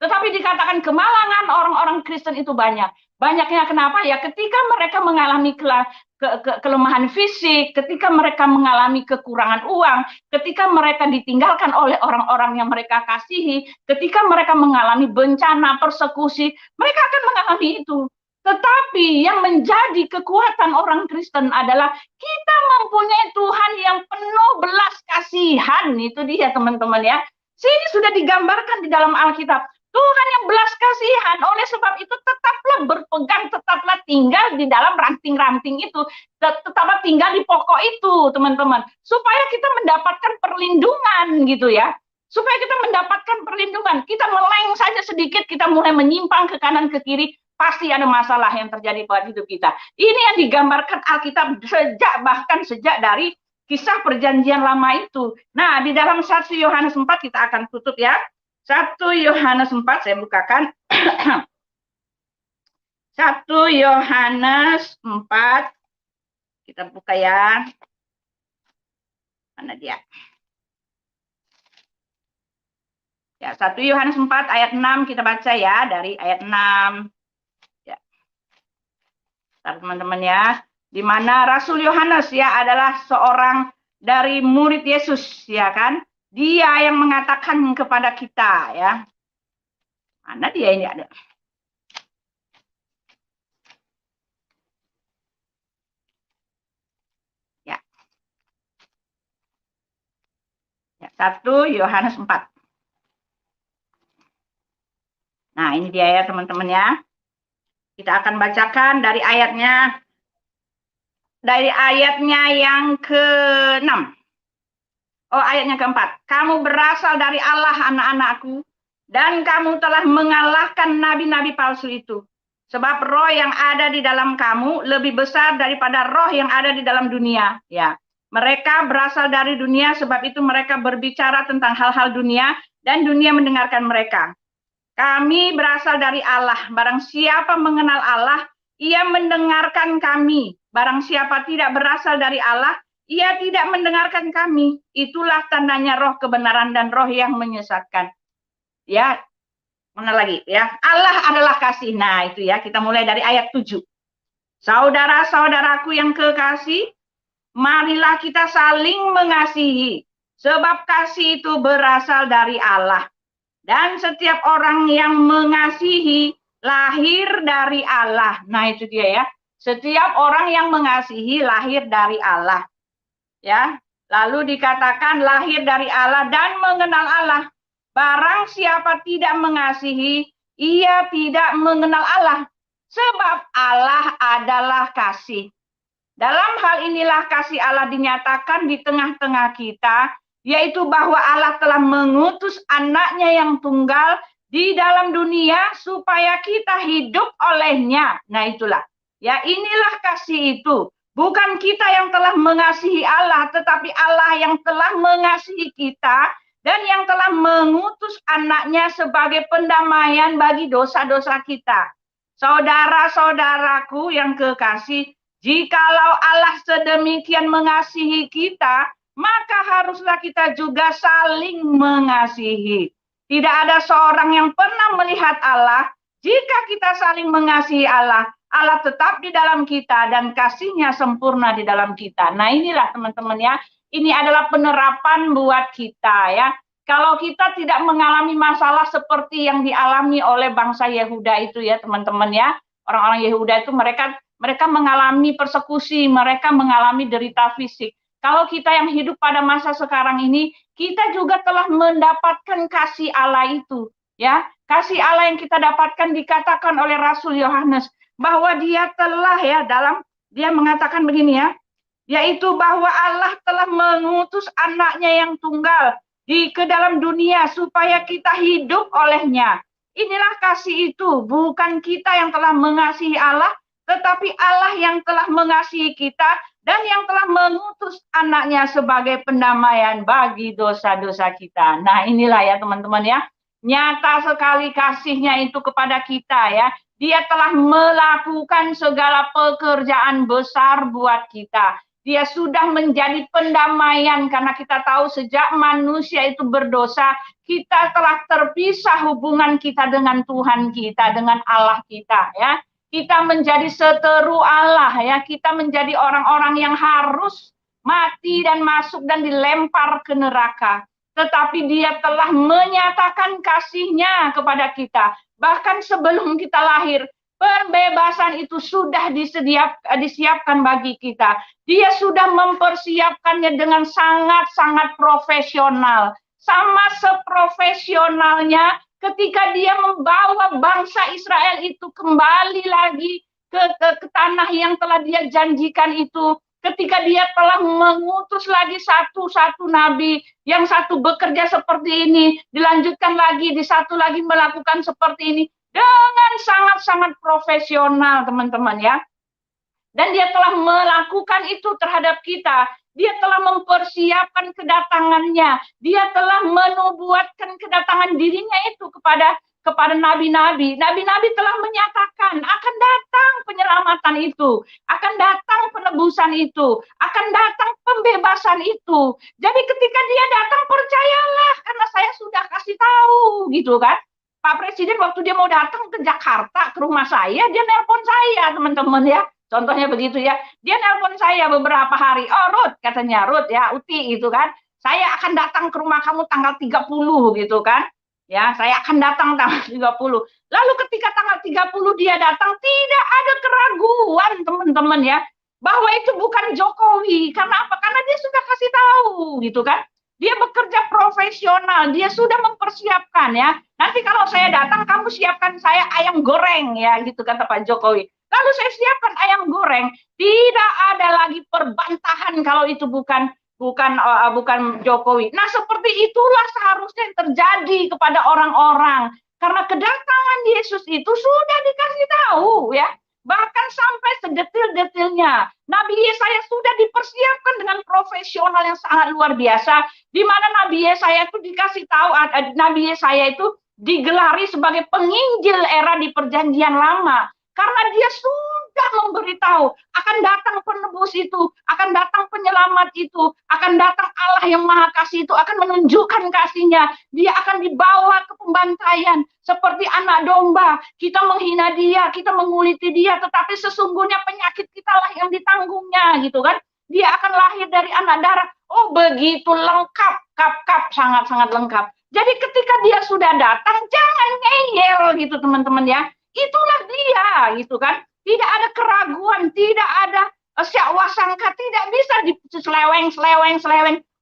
Tetapi dikatakan kemalangan orang-orang Kristen itu banyak. Banyaknya kenapa ya? Ketika mereka mengalami kelemahan fisik, ketika mereka mengalami kekurangan uang, ketika mereka ditinggalkan oleh orang-orang yang mereka kasihi, ketika mereka mengalami bencana, persekusi, mereka akan mengalami itu. Tetapi yang menjadi kekuatan orang Kristen adalah kita mempunyai Tuhan yang penuh belas kasihan. Itu dia teman-teman ya. Sini sudah digambarkan di dalam Alkitab. Tuhan yang belas kasihan. Oleh sebab itu tetaplah berpegang, tetaplah tinggal di dalam ranting-ranting itu, tetaplah tinggal di pokok itu, teman-teman, supaya kita mendapatkan perlindungan gitu ya. Supaya kita mendapatkan perlindungan. Kita meleng saja sedikit, kita mulai menyimpang ke kanan ke kiri, pasti ada masalah yang terjadi pada hidup kita. Ini yang digambarkan Alkitab bahkan sejak dari kisah perjanjian lama itu. Nah, di dalam 1 Yohanes 4 kita akan tutup ya. 1 Yohanes 4 saya bukakan. 1 Yohanes 4 kita buka ya. Mana dia? Ya, 1 Yohanes 4 ayat 6 kita baca ya, dari ayat 6. Ya. Teman-teman ya, di mana Rasul Yohanes ya adalah seorang dari murid Yesus ya kan? Dia yang mengatakan kepada kita ya. Mana dia ini ada? Ya. Ya, 1 Yohanes 4. Nah, ini dia ya teman-teman ya. Kita akan bacakan dari ayatnya yang ke-6. Oh, ayatnya ke-4. Kamu berasal dari Allah, anak-anakku, dan kamu telah mengalahkan nabi-nabi palsu itu. Sebab roh yang ada di dalam kamu lebih besar daripada roh yang ada di dalam dunia. Ya, mereka berasal dari dunia, sebab itu mereka berbicara tentang hal-hal dunia, dan dunia mendengarkan mereka. Kami berasal dari Allah. Barang siapa mengenal Allah, ia mendengarkan kami. Barang siapa tidak berasal dari Allah, ia tidak mendengarkan kami. Itulah tandanya roh kebenaran dan roh yang menyesatkan. Ya, mana lagi ya? Allah adalah kasih. Nah, itu ya, kita mulai dari ayat 7. Saudara-saudaraku yang kekasih, marilah kita saling mengasihi. Sebab kasih itu berasal dari Allah. Dan setiap orang yang mengasihi lahir dari Allah. Nah, itu dia ya. Setiap orang yang mengasihi lahir dari Allah. Ya. Lalu dikatakan lahir dari Allah dan mengenal Allah. Barang siapa tidak mengasihi, ia tidak mengenal Allah. Sebab Allah adalah kasih. Dalam hal inilah kasih Allah dinyatakan di tengah-tengah kita, yaitu bahwa Allah telah mengutus anaknya yang tunggal di dalam dunia supaya kita hidup olehnya. Nah itulah, ya inilah kasih itu. Bukan kita yang telah mengasihi Allah, tetapi Allah yang telah mengasihi kita dan yang telah mengutus anaknya sebagai pendamaian bagi dosa-dosa kita. Saudara-saudaraku yang kekasih, jikalau Allah sedemikian mengasihi kita, maka haruslah kita juga saling mengasihi. Tidak ada seorang yang pernah melihat Allah. Jika kita saling mengasihi Allah, Allah tetap di dalam kita dan kasih-Nya sempurna di dalam kita. Nah, inilah teman-teman ya. Ini adalah penerapan buat kita ya. Kalau kita tidak mengalami masalah seperti yang dialami oleh bangsa Yehuda itu ya, teman-teman ya. Orang-orang Yehuda itu mereka mengalami persekusi, mereka mengalami derita fisik. Kalau kita yang hidup pada masa sekarang ini, kita juga telah mendapatkan kasih Allah itu, ya. Kasih Allah yang kita dapatkan dikatakan oleh Rasul Yohanes bahwa dia telah dia mengatakan begini ya, yaitu bahwa Allah telah mengutus anaknya yang tunggal ke dalam dunia supaya kita hidup olehnya. Inilah kasih itu, bukan kita yang telah mengasihi Allah, tetapi Allah yang telah mengasihi kita dan yang telah mengutus anaknya sebagai pendamaian bagi dosa-dosa kita. Nah inilah ya teman-teman ya, nyata sekali kasih-Nya itu kepada kita ya. Dia telah melakukan segala pekerjaan besar buat kita. Dia sudah menjadi pendamaian karena kita tahu sejak manusia itu berdosa, kita telah terpisah hubungan kita dengan Tuhan kita, dengan Allah kita ya. Kita menjadi seteru Allah ya, kita menjadi orang-orang yang harus mati dan masuk dan dilempar ke neraka. Tetapi Dia telah menyatakan kasih-Nya kepada kita. Bahkan sebelum kita lahir, pembebasan itu sudah disiapkan bagi kita. Dia sudah mempersiapkannya dengan sangat-sangat profesional. Sama seprofesionalnya ketika dia membawa bangsa Israel itu kembali lagi ke tanah yang telah dia janjikan itu, ketika dia telah mengutus lagi satu nabi, yang satu bekerja seperti ini, dilanjutkan lagi, di satu lagi melakukan seperti ini, dengan sangat-sangat profesional, teman-teman ya. Dan dia telah melakukan itu terhadap kita. Dia telah mempersiapkan kedatangannya. Dia telah menubuatkan kedatangan dirinya itu kepada nabi-nabi. Nabi-nabi telah menyatakan akan datang penyelamatan itu, akan datang penebusan itu, akan datang pembebasan itu. Jadi ketika dia datang, percayalah, karena saya sudah kasih tahu, gitu kan. Pak Presiden waktu dia mau datang ke Jakarta, ke rumah saya, dia nelpon saya, teman-teman ya. Contohnya begitu ya. Dia nelpon saya beberapa hari. Oh, Ruth, katanya, Ruth ya, Uti gitu kan. Saya akan datang ke rumah kamu tanggal 30 gitu kan. Ya, saya akan datang tanggal 30. Lalu ketika tanggal 30 dia datang, tidak ada keraguan, teman-teman ya, bahwa itu bukan Jokowi. Karena apa? Karena dia sudah kasih tahu gitu kan. Dia bekerja profesional, dia sudah mempersiapkan ya. Nanti kalau saya datang, kamu siapkan saya ayam goreng ya, gitu kata Pak Jokowi. Lalu saya siapkan ayam goreng, tidak ada lagi perbantahan kalau itu bukan Jokowi. Nah, seperti itulah seharusnya yang terjadi kepada orang-orang, karena kedatangan Yesus itu sudah dikasih tahu ya, bahkan sampai sedetil-detilnya. Nabi Yesaya sudah dipersiapkan dengan profesional yang sangat luar biasa, di mana Nabi Yesaya itu dikasih tahu, Nabi Yesaya itu digelari sebagai penginjil era di Perjanjian Lama. Karena dia sudah memberitahu akan datang penebus itu, akan datang penyelamat itu, akan datang Allah yang Maha Kasih itu, akan menunjukkan kasihnya. Dia akan dibawa ke pembantaian seperti anak domba. Kita menghina dia, kita menguliti dia, tetapi sesungguhnya penyakit kita lah yang ditanggungnya, gitu kan. Dia akan lahir dari anak darah. Oh, begitu lengkap, sangat-sangat lengkap. Jadi ketika dia sudah datang, jangan ngeyel gitu teman-teman ya. Itulah dia gitu kan. Tidak ada keraguan, tidak ada syakwasangka, tidak bisa diseleweng.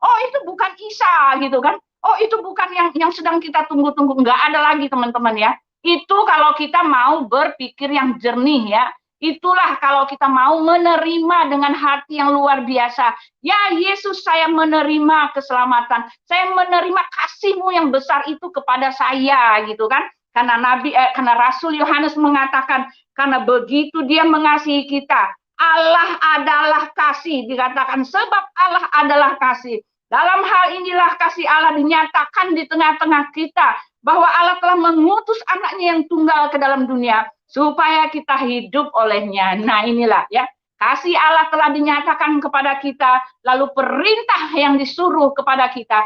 Oh, itu bukan Isa gitu kan. Oh, itu bukan yang sedang kita tunggu-tunggu. Enggak ada lagi teman-teman ya. Itu kalau kita mau berpikir yang jernih ya. Itulah kalau kita mau menerima dengan hati yang luar biasa. Ya Yesus, saya menerima keselamatan. Saya menerima kasih-Mu yang besar itu kepada saya gitu kan. Karena Rasul Yohanes mengatakan, karena begitu dia mengasihi kita, Allah adalah kasih, dikatakan sebab Allah adalah kasih. Dalam hal inilah kasih Allah dinyatakan di tengah-tengah kita, bahwa Allah telah mengutus anaknya yang tunggal ke dalam dunia, supaya kita hidup olehnya. Nah inilah ya, kasih Allah telah dinyatakan kepada kita, lalu perintah yang disuruh kepada kita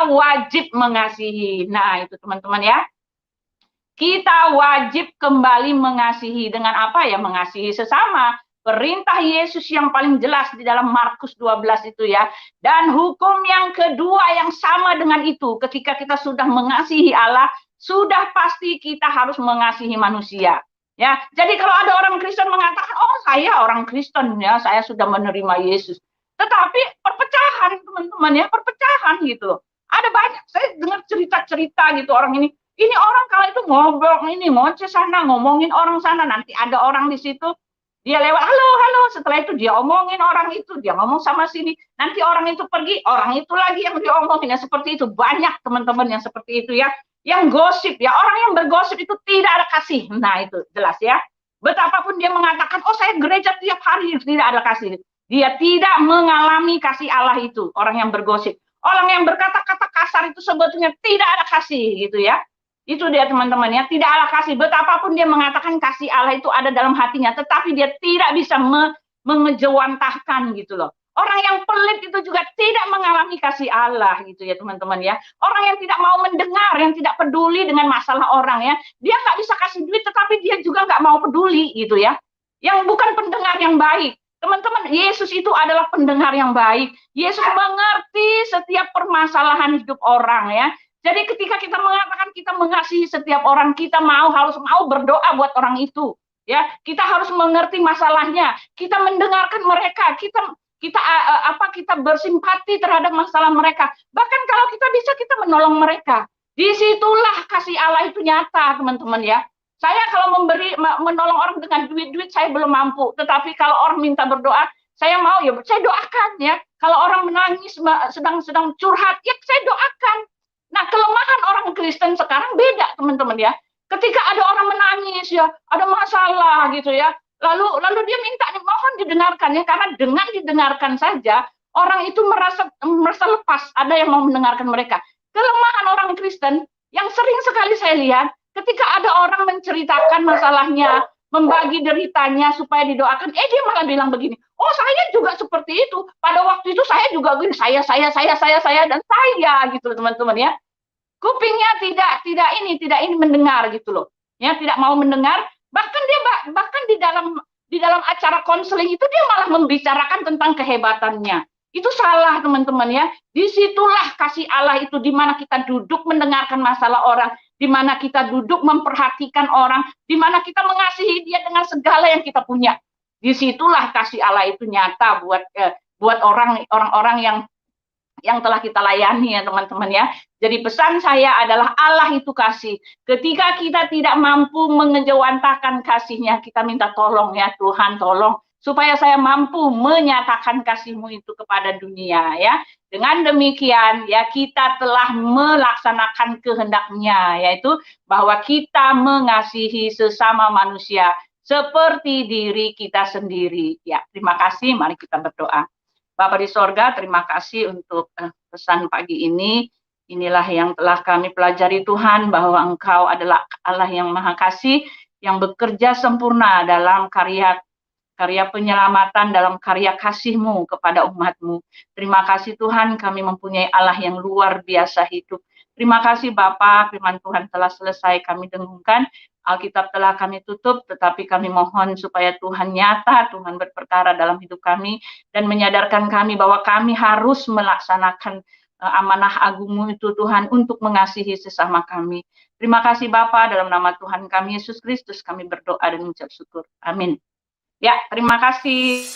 wajib mengasihi. Nah itu teman-teman ya. Kita wajib kembali mengasihi. Dengan apa ya? Mengasihi sesama. Perintah Yesus yang paling jelas di dalam Markus 12 itu ya. Dan hukum yang kedua yang sama dengan itu. Ketika kita sudah mengasihi Allah, sudah pasti kita harus mengasihi manusia. Ya, jadi kalau ada orang Kristen mengatakan, oh saya orang Kristen ya, saya sudah menerima Yesus. Tetapi perpecahan teman-teman ya, perpecahan gitu loh. Ada banyak, saya dengar cerita-cerita gitu orang ini orang kalau itu ngobrol ini ngoceh sana, ngomongin orang sana, nanti ada orang di situ, dia lewat, halo, setelah itu dia omongin orang itu, dia ngomong sama sini, nanti orang itu pergi, orang itu lagi yang diomongin, ya seperti itu, banyak teman-teman yang seperti itu ya, yang gosip ya, orang yang bergosip itu tidak ada kasih, nah itu jelas ya, betapapun dia mengatakan, oh saya gereja tiap hari, tidak ada kasih, dia tidak mengalami kasih Allah itu, orang yang bergosip, orang yang berkata-kata kasar itu sebetulnya tidak ada kasih gitu ya. Itu dia teman-teman ya, tidak ada kasih. Betapapun dia mengatakan kasih Allah itu ada dalam hatinya, tetapi dia tidak bisa mengejawantahkan gitu loh. Orang yang pelit itu juga tidak mengalami kasih Allah gitu ya teman-teman ya. Orang yang tidak mau mendengar, yang tidak peduli dengan masalah orang ya. Dia nggak bisa kasih duit, tetapi dia juga nggak mau peduli gitu ya. Yang bukan pendengar yang baik. Teman-teman, Yesus itu adalah pendengar yang baik. Yesus mengerti setiap permasalahan hidup orang ya. Jadi ketika kita mengatakan kita mengasihi setiap orang, kita harus mau berdoa buat orang itu, ya. Kita harus mengerti masalahnya, kita mendengarkan mereka, kita bersimpati terhadap masalah mereka. Bahkan kalau kita bisa, kita menolong mereka. Disitulah kasih Allah itu nyata, teman-teman ya. Saya kalau menolong orang dengan duit-duit, saya belum mampu. Tetapi kalau orang minta berdoa, saya mau ya, saya doakan ya. Kalau orang menangis, sedang curhat, ya saya doakan. Nah, kelemahan orang Kristen sekarang beda, teman-teman ya. Ketika ada orang menangis ya, ada masalah gitu ya, lalu dia minta mohon didengarkan ya, karena dengan didengarkan saja orang itu merasa lepas, ada yang mau mendengarkan mereka. Kelemahan orang Kristen yang sering sekali saya lihat, ketika ada orang menceritakan masalahnya, membagi deritanya supaya didoakan, dia malah bilang begini, oh saya juga seperti itu, pada waktu itu saya juga begini, saya, dan saya gitu teman-teman ya. Kupingnya tidak ini mendengar gitu loh, ya tidak mau mendengar. Bahkan di dalam acara konseling itu dia malah membicarakan tentang kehebatannya. Itu salah, teman-teman ya. Disitulah kasih Allah itu, di mana kita duduk mendengarkan masalah orang, di mana kita duduk memperhatikan orang, di mana kita mengasihi dia dengan segala yang kita punya. Disitulah kasih Allah itu nyata buat orang-orang yang telah kita layani ya teman-teman ya. Jadi pesan saya adalah Allah itu kasih. Ketika kita tidak mampu mengejawantahkan kasihnya, kita minta tolong ya Tuhan, tolong supaya saya mampu menyatakan kasih-Mu itu kepada dunia ya. Dengan demikian ya kita telah melaksanakan kehendak-Nya, yaitu bahwa kita mengasihi sesama manusia seperti diri kita sendiri. Ya, terima kasih. Mari kita berdoa. Bapa di sorga, terima kasih untuk pesan pagi ini. Inilah yang telah kami pelajari Tuhan, bahwa Engkau adalah Allah yang Maha Kasih, yang bekerja sempurna dalam karya penyelamatan, dalam karya kasih-Mu kepada umat-Mu. Terima kasih Tuhan, kami mempunyai Allah yang luar biasa hidup. Terima kasih Bapa, firman Tuhan telah selesai kami dengungkan, Alkitab telah kami tutup, tetapi kami mohon supaya Tuhan nyata, Tuhan berperkara dalam hidup kami, dan menyadarkan kami bahwa kami harus melaksanakan amanah agung-Mu itu Tuhan, untuk mengasihi sesama kami. Terima kasih Bapa, dalam nama Tuhan kami Yesus Kristus kami berdoa dan mengucap syukur. Amin. Ya, terima kasih.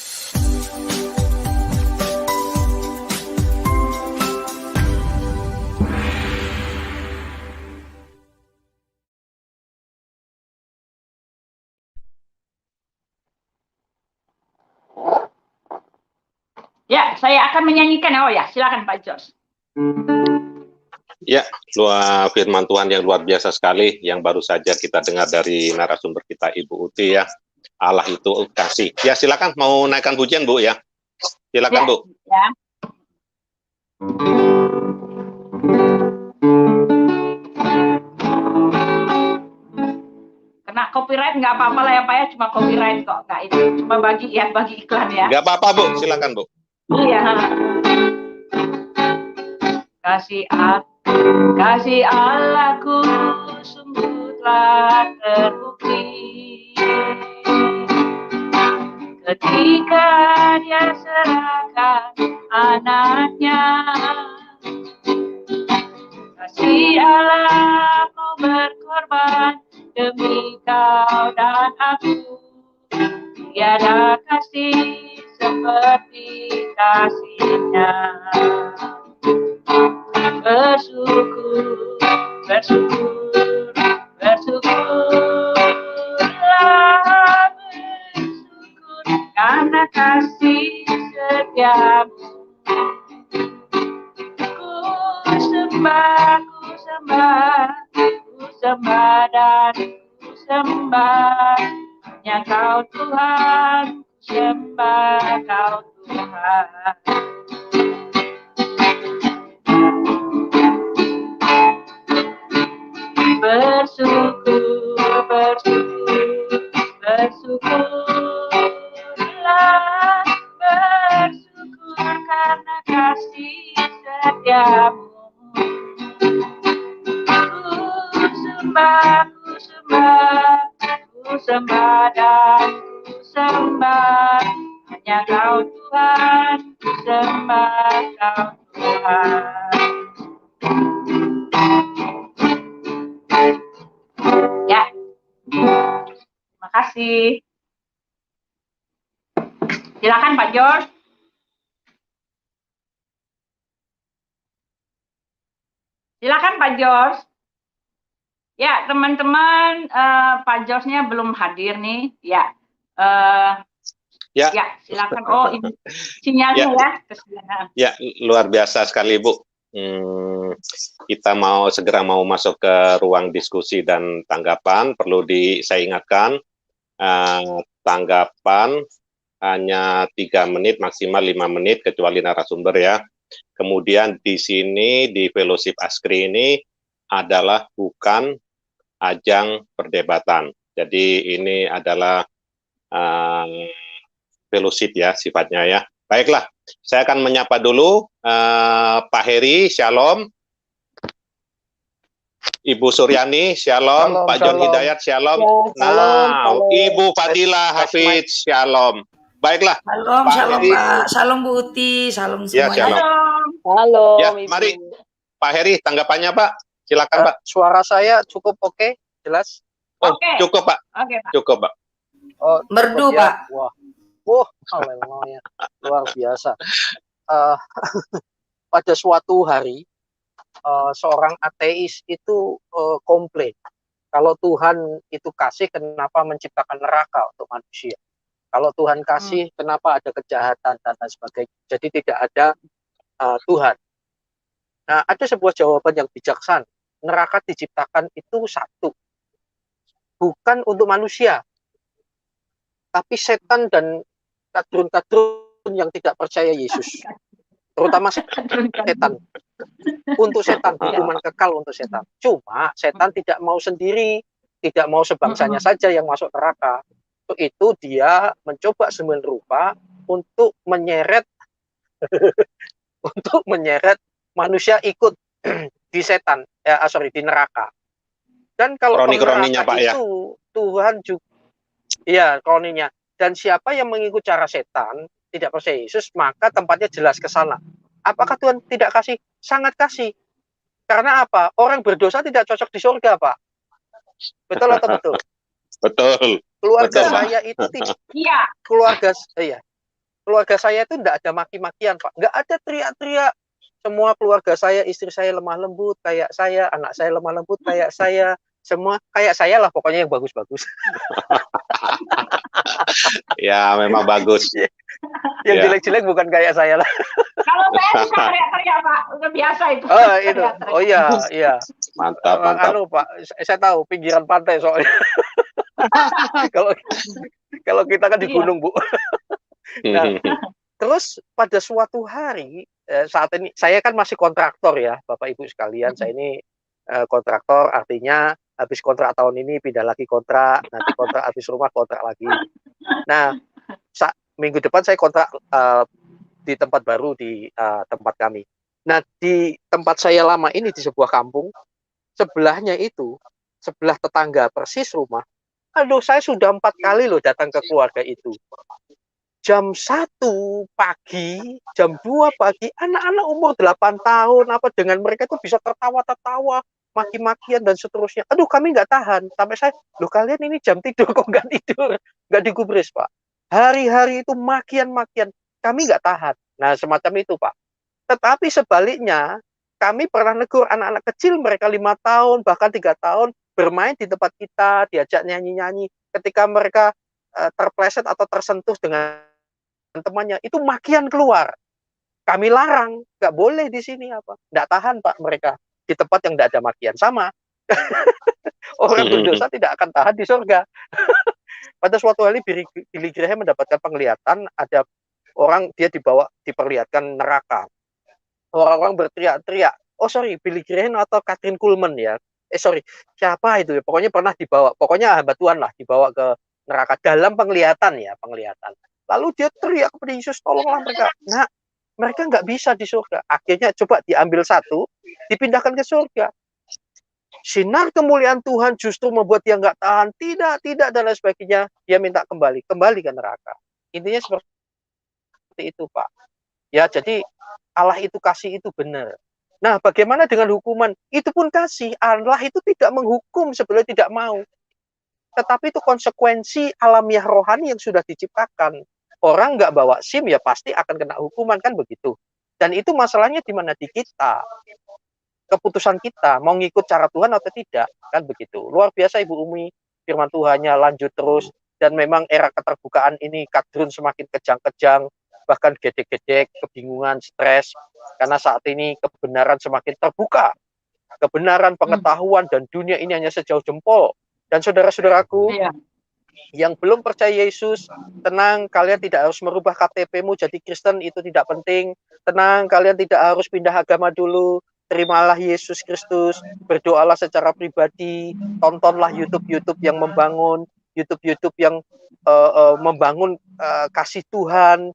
Ya, saya akan menyanyikan. Oh ya, silakan Pak Jos. Ya, firman Tuhan yang luar biasa sekali yang baru saja kita dengar dari narasumber kita Ibu Uti ya. Allah itu kasih. Ya, silakan mau naikkan pujian Bu ya. Silakan ya, Bu. Ya. Kena copyright nggak apa-apa lah ya Pak ya, cuma copyright kok, nggak itu, cuma bagi iklan ya. Nggak apa-apa Bu, silakan Bu. Iya. Kasih Allahku sungguh telah terbukti ketika Dia serahkan anaknya. Kasih Allah mau berkorban demi kau dan aku. Tiada kasih seperti kasih-Nya. Bersyukurlah, bersyukur karena kasih setiamu. Ku sembah dan ku sembah, hanya Kau Tuhan, ku sembah Kau Tuhan. Bersyukurlah, bersyukur karena kasih setiamu. Ku sembah dan ku sembah, hanya Kau Tuhan, ku sembah Kau Tuhan. Ya, terima kasih. Silakan Pak George. Silakan Pak George. Ya, teman-teman, Pak Josnya belum hadir nih. Ya, Ya, ya silakan. Oh, ini sinyalnya ya, ya. ya, luar biasa sekali Bu. Kita segera mau masuk ke ruang diskusi dan tanggapan. Perlu saya ingatkan, tanggapan hanya 3 menit, maksimal 5 menit, kecuali narasumber ya. Kemudian di sini, di Fellowship Askri ini adalah bukan ajang perdebatan. Jadi ini adalah fellowship ya sifatnya ya. Baiklah, saya akan menyapa dulu Pak Heri, Shalom. Ibu Suryani, Shalom. Pak John Hidayat, Shalom. Nah, Ibu Fadila Hafidz, Shalom. Baiklah. Shalom, Pak shalom Heri. Pak. Shalom Bu Uti, shalom Ya, semuanya. shalom. Halo, Ya, Ibu. mari Pak Heri, tanggapannya Pak. Silakan Pak. Suara saya cukup oke, jelas? Oh, Oke. cukup Pak. Oke, Pak. Cukup Pak. Oh, Merdu cukup, ya. Pak. Wah, memangnya luar biasa. Pada suatu hari, seorang ateis itu komplain. Kalau Tuhan itu kasih, kenapa menciptakan neraka untuk manusia? Kalau Tuhan kasih, kenapa ada kejahatan dan lain sebagainya? Jadi tidak ada Tuhan. Nah, ada sebuah jawaban yang bijaksana. Neraka diciptakan itu satu, bukan untuk manusia, tapi setan dan kadrun-kadrun yang tidak percaya Yesus, terutama setan. Untuk setan, hukuman kekal untuk setan. Cuma setan tidak mau sendiri, tidak mau sebangsanya saja yang masuk neraka. Untuk itu dia mencoba sembilan rupa untuk menyeret untuk menyeret manusia ikut di setan, di neraka. Dan kalau Kroni-kroninya Pak ya. Itu Tuhan juga, ya kroninya. Dan siapa yang mengikut cara setan, tidak percaya Yesus, maka tempatnya jelas ke sana. Apakah Tuhan tidak kasih? Sangat kasih. Karena apa? Orang berdosa tidak cocok di surga, Pak. Betul atau betul? Betul. Keluarga betul, saya Pak. Itu tidak. Iya. Keluarga saya itu tidak ada maki-makian, Pak. Nggak ada teriak-teriak. Semua keluarga saya, istri saya lemah lembut kayak saya, anak saya lemah lembut kayak saya, semua kayak saya lah, pokoknya yang bagus-bagus. Ya, memang bagus. Yang jelek-jelek bukan kayak saya lah. Kalau saya bisa teriak-teriak Pak, udah biasa itu. Itu. Oh iya. Mantap. Pak, saya tahu pinggiran pantai soalnya. kalau kita kan di gunung, Bu. Nah, terus pada suatu hari, saat ini saya kan masih kontraktor ya, Bapak Ibu sekalian. Saya ini kontraktor, artinya habis kontrak tahun ini pindah lagi kontrak, nanti kontrak habis rumah kontrak lagi. Nah, minggu depan saya kontrak di tempat baru di tempat kami. Nah, di tempat saya lama ini di sebuah kampung, sebelahnya itu, sebelah tetangga persis rumah, aduh saya sudah 4 kali loh datang ke keluarga itu. Jam 1 pagi, jam 2 pagi, anak-anak umur 8 tahun, dengan mereka itu bisa tertawa-tertawa, maki-makian dan seterusnya. Aduh, kami nggak tahan. Sampai saya, loh kalian ini jam tidur kok nggak tidur? Nggak digubris, Pak. Hari-hari itu makian-makian. Kami nggak tahan. Nah, semacam itu, Pak. Tetapi sebaliknya, kami pernah negur anak-anak kecil, mereka 5 tahun, bahkan 3 tahun, bermain di tempat kita, diajak nyanyi-nyanyi. Ketika mereka terpleset atau tersentuh dengan temannya, itu makian keluar. Kami larang, nggak boleh di sini apa. Nggak tahan Pak mereka di tempat yang nggak ada makian. Sama. Orang berdosa tidak akan tahan di surga. Pada suatu hari Billy Graham mendapatkan penglihatan, ada orang dia diperlihatkan neraka. Orang-orang berteriak-teriak. Oh sorry, Billy Graham atau Kathryn Kuhlman ya. Siapa itu ya? Pokoknya pernah dibawa. Pokoknya hamba Tuhan lah dibawa ke neraka dalam penglihatan. Lalu dia teriak kepada Yesus, tolonglah mereka. Nah, mereka nggak bisa di surga. Akhirnya coba diambil satu, dipindahkan ke surga. Sinar kemuliaan Tuhan justru membuat dia nggak tahan. Tidak, dan lain sebagainya. Dia minta kembali ke neraka. Intinya seperti itu, Pak. Ya, jadi Allah itu kasih itu benar. Nah, bagaimana dengan hukuman? Itu pun kasih. Allah itu tidak menghukum sebenarnya tidak mau. Tetapi itu konsekuensi alamiah rohani yang sudah diciptakan. Orang nggak bawa SIM ya pasti akan kena hukuman, kan begitu. Dan itu masalahnya di mana? Di kita. keputusan kita mau ngikut cara Tuhan atau tidak, kan begitu. Luar biasa Ibu Umi, firman Tuhannya lanjut terus, dan memang era keterbukaan ini kadrun semakin kejang-kejang, bahkan gedek-gedek, kebingungan, stres, karena saat ini kebenaran semakin terbuka, kebenaran, pengetahuan, dan dunia ini hanya sejauh jempol. Dan saudara-saudaraku yang belum percaya Yesus, tenang, kalian tidak harus merubah KTP-mu jadi Kristen, itu tidak penting. Tenang, kalian tidak harus pindah agama dulu. Terimalah Yesus Kristus, berdoalah secara pribadi, tontonlah YouTube yang membangun, YouTube yang membangun kasih Tuhan.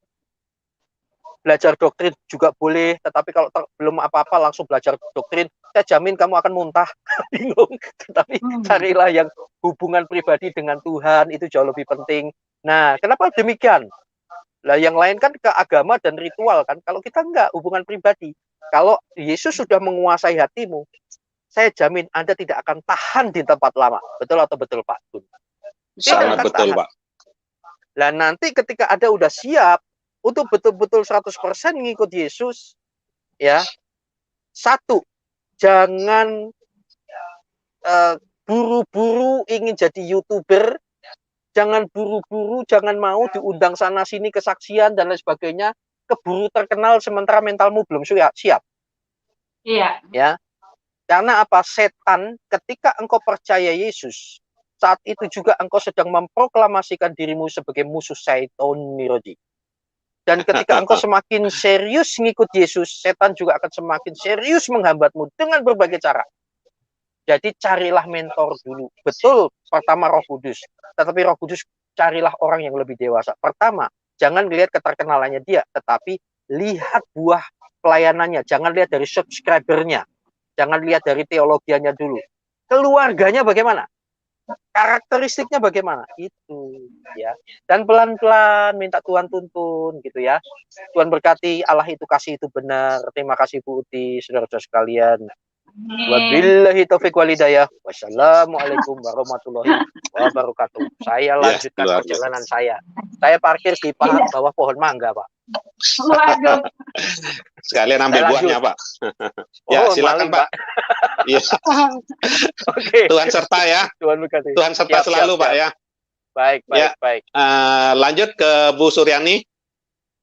Belajar doktrin juga boleh, tetapi kalau belum apa-apa langsung belajar doktrin, saya jamin kamu akan muntah, bingung. Tetapi carilah yang hubungan pribadi dengan Tuhan, itu jauh lebih penting. Nah, kenapa demikian? Lah yang lain kan ke agama dan ritual kan. Kalau kita enggak, hubungan pribadi. Kalau Yesus sudah menguasai hatimu, saya jamin Anda tidak akan tahan di tempat lama. Betul atau betul Pak Gun? Sangat betul, Pak. Lah nanti ketika Anda udah siap untuk betul-betul 100% ngikut Yesus, ya, satu, jangan buru-buru ingin jadi YouTuber, jangan buru-buru, jangan mau diundang sana sini kesaksian dan lain sebagainya, keburu terkenal sementara mentalmu belum siap. Iya. Ya, karena apa? Setan ketika engkau percaya Yesus, saat itu juga engkau sedang memproklamasikan dirimu sebagai musuh Syaiton Nirodi. Dan ketika engkau semakin serius ngikut Yesus, setan juga akan semakin serius menghambatmu dengan berbagai cara. Jadi carilah mentor dulu. Betul, pertama Roh Kudus. Tetapi Roh Kudus carilah orang yang lebih dewasa. Pertama, jangan lihat keterkenalannya dia, tetapi lihat buah pelayanannya. Jangan lihat dari subscribernya. Jangan lihat dari teologianya dulu. Keluarganya bagaimana? Karakteristiknya bagaimana? Itu ya. Dan pelan-pelan minta Tuhan tuntun gitu ya. Tuhan berkati, Allah itu kasih itu benar. Terima kasih Bu Uti, saudara-saudara sekalian. Wabillahi taufiq walhidayah. Wassalamualaikum warahmatullahi wabarakatuh. Saya lanjutkan perjalanan saya. Saya parkir di bawah pohon mangga, Pak. Waduh. Sekalian ambil buahnya, Pak. Ya, silakan, Pak. Iya. Oke. Tuhan serta ya. Tuhan berkati. Tuhan serta selalu, Pak ya. Baik. Lanjut ke Bu Suryani.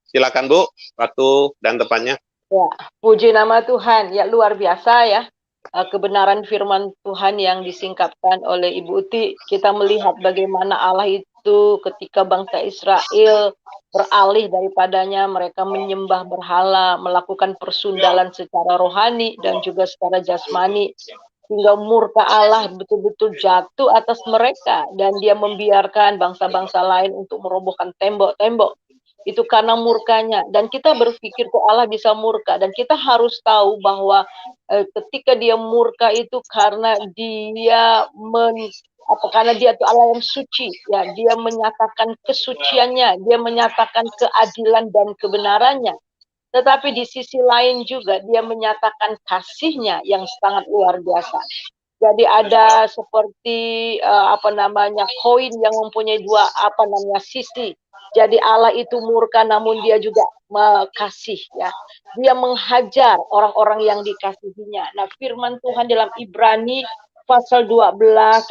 Silakan, Bu. Waktu dan tempatnya. Ya, puji nama Tuhan. Ya, luar biasa ya. Kebenaran firman Tuhan yang disingkapkan oleh Ibu Uti, kita melihat bagaimana Allah itu ketika bangsa Israel beralih daripadanya, mereka menyembah berhala, melakukan persundalan secara rohani dan juga secara jasmani, hingga murka Allah betul-betul jatuh atas mereka, dan dia membiarkan bangsa-bangsa lain untuk merobohkan tembok-tembok. Itu karena murkanya, dan kita berpikir kok Allah bisa murka, dan kita harus tahu bahwa ketika dia murka itu karena dia karena dia itu Allah yang suci, ya, dia menyatakan kesuciannya, dia menyatakan keadilan dan kebenarannya. Tetapi di sisi lain juga dia menyatakan kasihnya yang sangat luar biasa. Jadi ada seperti koin yang mempunyai dua sisi. Jadi Allah itu murka namun dia juga kasih ya. Dia menghajar orang-orang yang dikasihinya. Nah, firman Tuhan dalam Ibrani pasal 12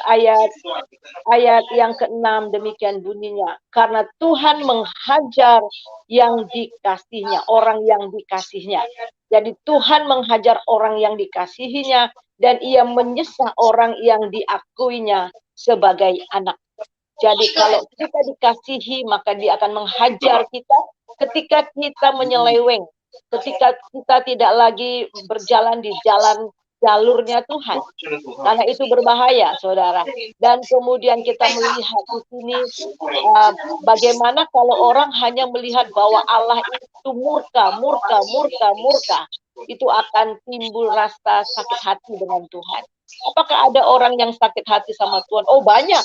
ayat yang ke-6 demikian bunyinya. Karena Tuhan menghajar yang dikasihnya, orang yang dikasihnya. Jadi Tuhan menghajar orang yang dikasihinya dan ia menyesah orang yang diakuinya sebagai anak. Jadi kalau kita dikasihi, maka dia akan menghajar kita ketika kita menyeleweng, ketika kita tidak lagi berjalan di jalurnya Tuhan. Karena itu berbahaya, saudara. Dan kemudian kita melihat di sini bagaimana kalau orang hanya melihat bahwa Allah itu murka. Itu akan timbul rasa sakit hati dengan Tuhan. Apakah ada orang yang sakit hati sama Tuhan? Oh, banyak.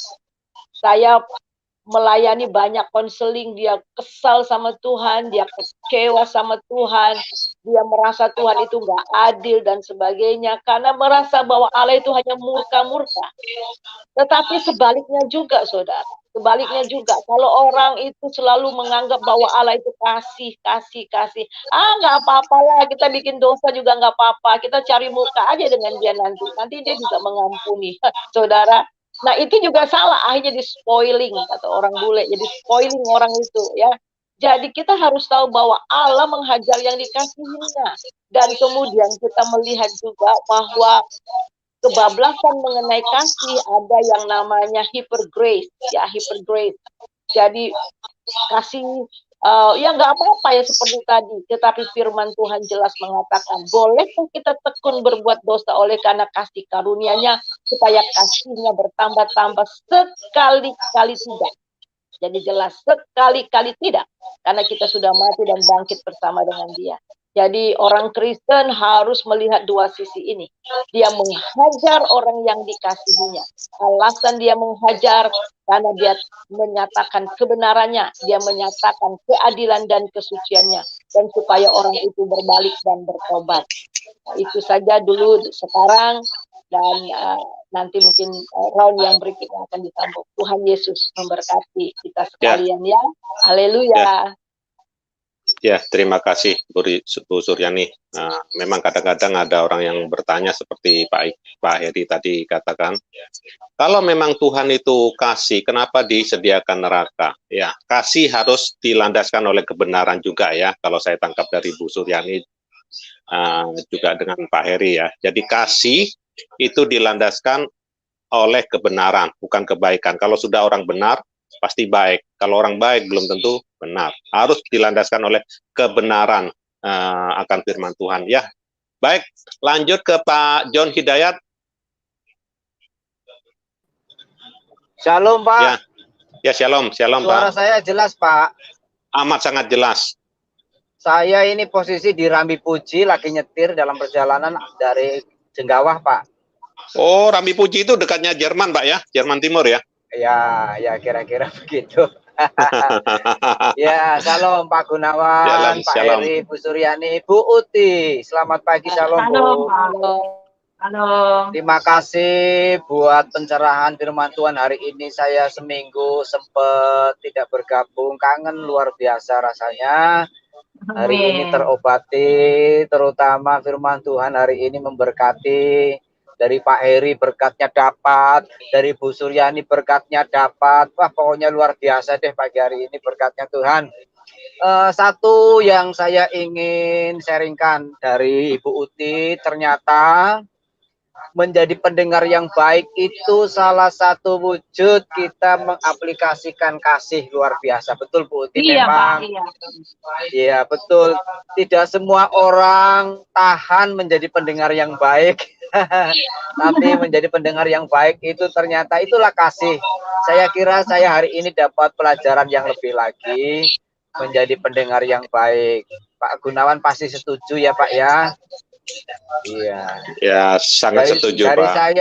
Saya melayani banyak konseling, dia kesal sama Tuhan, dia kecewa sama Tuhan, dia merasa Tuhan itu nggak adil dan sebagainya, karena merasa bahwa Allah itu hanya murka-murka. Tetapi sebaliknya juga, saudara. Sebaliknya juga, kalau orang itu selalu menganggap bahwa Allah itu kasih. Nggak apa-apa lah, kita bikin dosa juga nggak apa-apa. Kita cari muka aja dengan dia nanti. Nanti dia juga mengampuni. Saudara, nah itu juga salah, akhirnya di spoiling, kata orang bule. Jadi spoiling orang itu, ya. Jadi kita harus tahu bahwa Allah menghajar yang dikasihinya. Dan kemudian kita melihat juga bahwa kebablasan mengenai kasih ada yang namanya hyper grace, ya, hyper grace. Jadi kasih ya nggak apa-apa ya seperti tadi, tetapi firman Tuhan jelas mengatakan, bolehkah kita tekun berbuat dosa oleh karena kasih karunia-Nya, supaya kasihnya bertambah-tambah? Sekali-kali tidak. Jadi jelas sekali-kali tidak, karena kita sudah mati dan bangkit bersama dengan Dia. Jadi orang Kristen harus melihat dua sisi ini. Dia menghajar orang yang dikasihinya. Alasan dia menghajar karena dia menyatakan kebenarannya, dia menyatakan keadilan dan kesuciannya, dan supaya orang itu berbalik dan bertobat. Nah, itu saja dulu sekarang, dan nanti mungkin round yang berikutnya akan disambung. Tuhan Yesus memberkati kita sekalian, ya. Haleluya. Ya, terima kasih Bu Suryani. Memang kadang-kadang ada orang yang bertanya seperti Pak Heri tadi katakan, kalau memang Tuhan itu kasih, kenapa disediakan neraka? Ya, kasih harus dilandaskan oleh kebenaran juga ya. Kalau saya tangkap dari Bu Suryani juga dengan Pak Heri ya. Jadi kasih itu dilandaskan oleh kebenaran, bukan kebaikan. Kalau sudah orang benar, pasti baik. Kalau orang baik belum tentu benar. Harus dilandaskan oleh kebenaran akan firman Tuhan. Ya, baik. Lanjut ke Pak John Hidayat. Shalom, Pak. Ya, shalom Suara Pak. saya jelas, Pak. Amat sangat jelas. Saya ini posisi di Rambi Puji, lagi nyetir dalam perjalanan dari Jenggawah, Pak. Oh, Rambi Puji itu dekatnya Jerman, Pak ya? Jerman Timur ya? Ya kira-kira begitu. Ya, shalom Pak Gunawan, Pak Heri, Bu Suryani, Bu Uti. Selamat pagi, shalom, Bu. Halo. Terima kasih buat pencerahan firman Tuhan hari ini. Saya seminggu sempat tidak bergabung, kangen luar biasa rasanya. Hari ini terobati, terutama firman Tuhan hari ini memberkati. Dari Pak Heri berkatnya dapat, dari Bu Suryani berkatnya dapat. Wah, pokoknya luar biasa deh pagi hari ini berkatnya Tuhan. Satu yang saya ingin sharingkan dari Ibu Uti, ternyata menjadi pendengar yang baik itu salah satu wujud kita mengaplikasikan kasih luar biasa. Betul Bu Uti? Iya, memang. Pak, iya, betul. Tidak semua orang tahan menjadi pendengar yang baik. Tapi menjadi pendengar yang baik itu ternyata itulah kasih. Saya kira saya hari ini dapat pelajaran yang lebih lagi menjadi pendengar yang baik. Pak Gunawan pasti setuju ya Pak ya? Iya. Ya, sangat setuju Pak.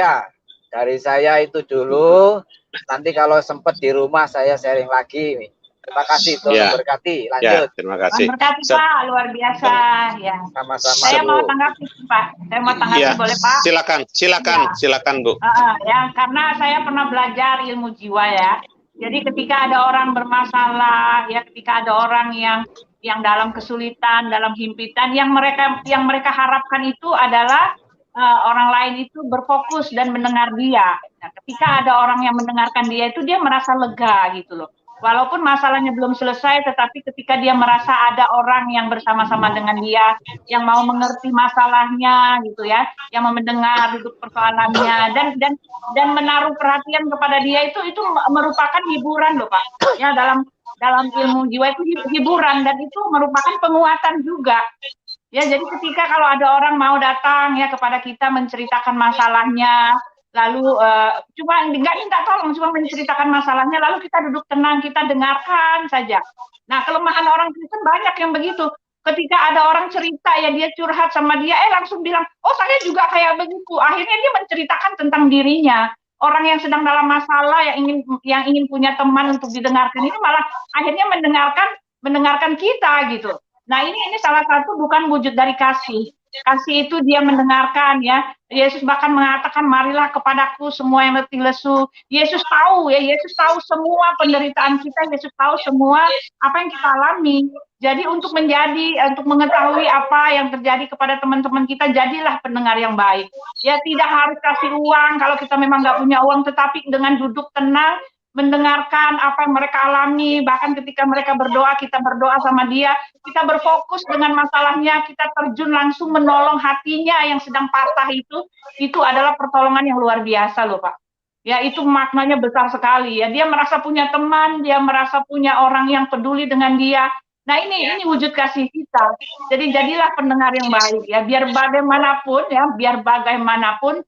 Dari saya itu dulu. Nanti kalau sempat di rumah saya sharing lagi nih. Terima kasih, Tuhan berkati. Lanjut. Ya, terima kasih. Berkati Pak, luar biasa. Ya. Sama-sama. Saya mau tanggapi Pak. Saya mau tanggapi, boleh Pak? Silakan Bu. Ya, karena saya pernah belajar ilmu jiwa ya. Jadi ketika ada orang bermasalah, ya ketika ada orang yang dalam kesulitan, dalam himpitan, yang mereka harapkan itu adalah orang lain itu berfokus dan mendengar dia. Nah, ketika ada orang yang mendengarkan dia itu dia merasa lega gitu loh. Walaupun masalahnya belum selesai, tetapi ketika dia merasa ada orang yang bersama-sama dengan dia, yang mau mengerti masalahnya, gitu ya, yang mau mendengar duduk persoalannya, dan menaruh perhatian kepada dia itu merupakan hiburan loh Pak. Ya, dalam ilmu jiwa itu hiburan, dan itu merupakan penguatan juga. Ya, jadi ketika kalau ada orang mau datang ya kepada kita menceritakan masalahnya, lalu cuma nggak minta tolong, cuma menceritakan masalahnya, lalu kita duduk tenang, kita dengarkan saja. Nah, kelemahan orang Kristen banyak yang begitu. Ketika ada orang cerita ya dia curhat sama dia, langsung bilang, oh saya juga kayak begitu. Akhirnya dia menceritakan tentang dirinya. orang yang sedang dalam masalah yang ingin punya teman untuk didengarkan ini malah akhirnya mendengarkan kita gitu. Nah, ini salah satu bukan wujud dari kasih. Kasih itu dia mendengarkan ya. Yesus bahkan mengatakan, marilah kepadaku semua yang letih lesu. Yesus tahu ya, Yesus tahu semua penderitaan kita, Yesus tahu semua apa yang kita alami. Jadi untuk mengetahui apa yang terjadi kepada teman-teman kita, jadilah pendengar yang baik. Ya, tidak harus kasih uang kalau kita memang nggak punya uang, tetapi dengan duduk tenang, mendengarkan apa yang mereka alami, bahkan ketika mereka berdoa, kita berdoa sama dia, kita berfokus dengan masalahnya, kita terjun langsung menolong hatinya yang sedang patah itu adalah pertolongan yang luar biasa loh Pak. Ya, itu maknanya besar sekali ya. Dia merasa punya teman, dia merasa punya orang yang peduli dengan dia. Nah, ini wujud kasih kita. Jadi jadilah pendengar yang baik ya, biar bagaimanapun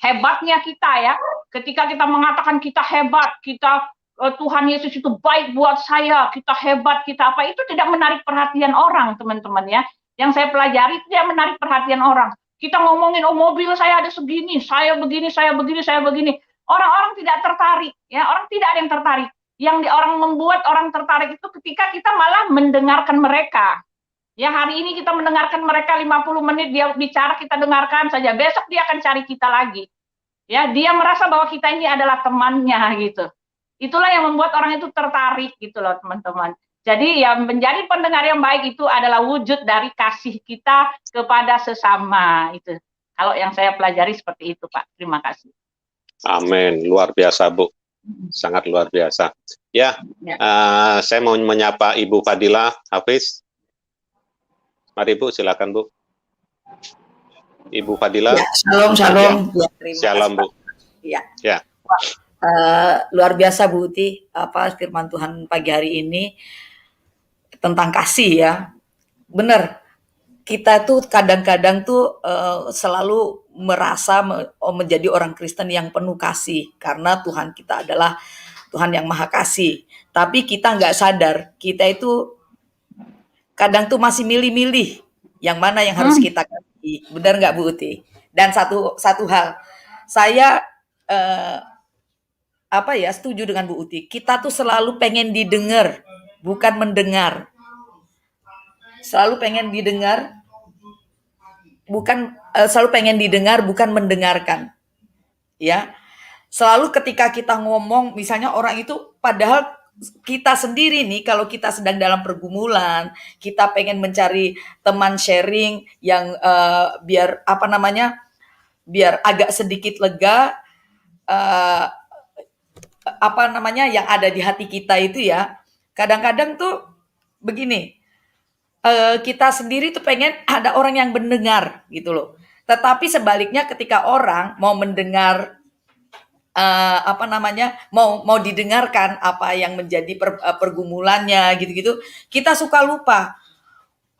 hebatnya kita ya, ketika kita mengatakan kita hebat, Tuhan Yesus itu baik buat saya, kita hebat, kita apa, itu tidak menarik perhatian orang teman-teman ya. Yang saya pelajari itu dia menarik perhatian orang. Kita ngomongin, oh mobil saya ada segini, saya begini. Orang-orang tidak tertarik ya, orang tidak ada yang tertarik. Yang orang membuat orang tertarik itu ketika kita malah mendengarkan mereka. Ya, hari ini kita mendengarkan mereka 50 menit dia bicara, kita dengarkan saja. Besok dia akan cari kita lagi. Ya, dia merasa bahwa kita ini adalah temannya gitu. Itulah yang membuat orang itu tertarik gitu loh, teman-teman. Jadi yang menjadi pendengar yang baik itu adalah wujud dari kasih kita kepada sesama itu. Kalau yang saya pelajari seperti itu, Pak. Terima kasih. Amin, luar biasa, Bu. Sangat luar biasa. Ya. Saya mau menyapa Ibu Fadila Hafiz. Mari Bu, silakan Bu. Ibu Fadila. Ya, shalom. Ya, shalom Bu. Ya. Luar biasa Bu Uti, firman Tuhan pagi hari ini tentang kasih ya. Benar. Kita tuh kadang-kadang tuh selalu merasa menjadi orang Kristen yang penuh kasih karena Tuhan kita adalah Tuhan yang maha kasih. Tapi kita nggak sadar, kita itu kadang tuh masih milih-milih yang mana yang harus kita kasih. Benar nggak Bu Uti? Dan satu hal, saya setuju dengan Bu Uti. Kita tuh selalu pengen didengar, bukan mendengar. Selalu pengen didengar, bukan mendengarkan. Ya. Selalu ketika kita ngomong, misalnya orang itu padahal kita sendiri nih, kalau kita sedang dalam pergumulan, kita pengen mencari teman sharing yang biar agak sedikit lega, yang ada di hati kita itu ya. Kadang-kadang tuh begini, kita sendiri tuh pengen ada orang yang mendengar gitu loh. Tetapi sebaliknya ketika orang mau mendengar mau didengarkan apa yang menjadi pergumulannya gitu-gitu, kita suka lupa.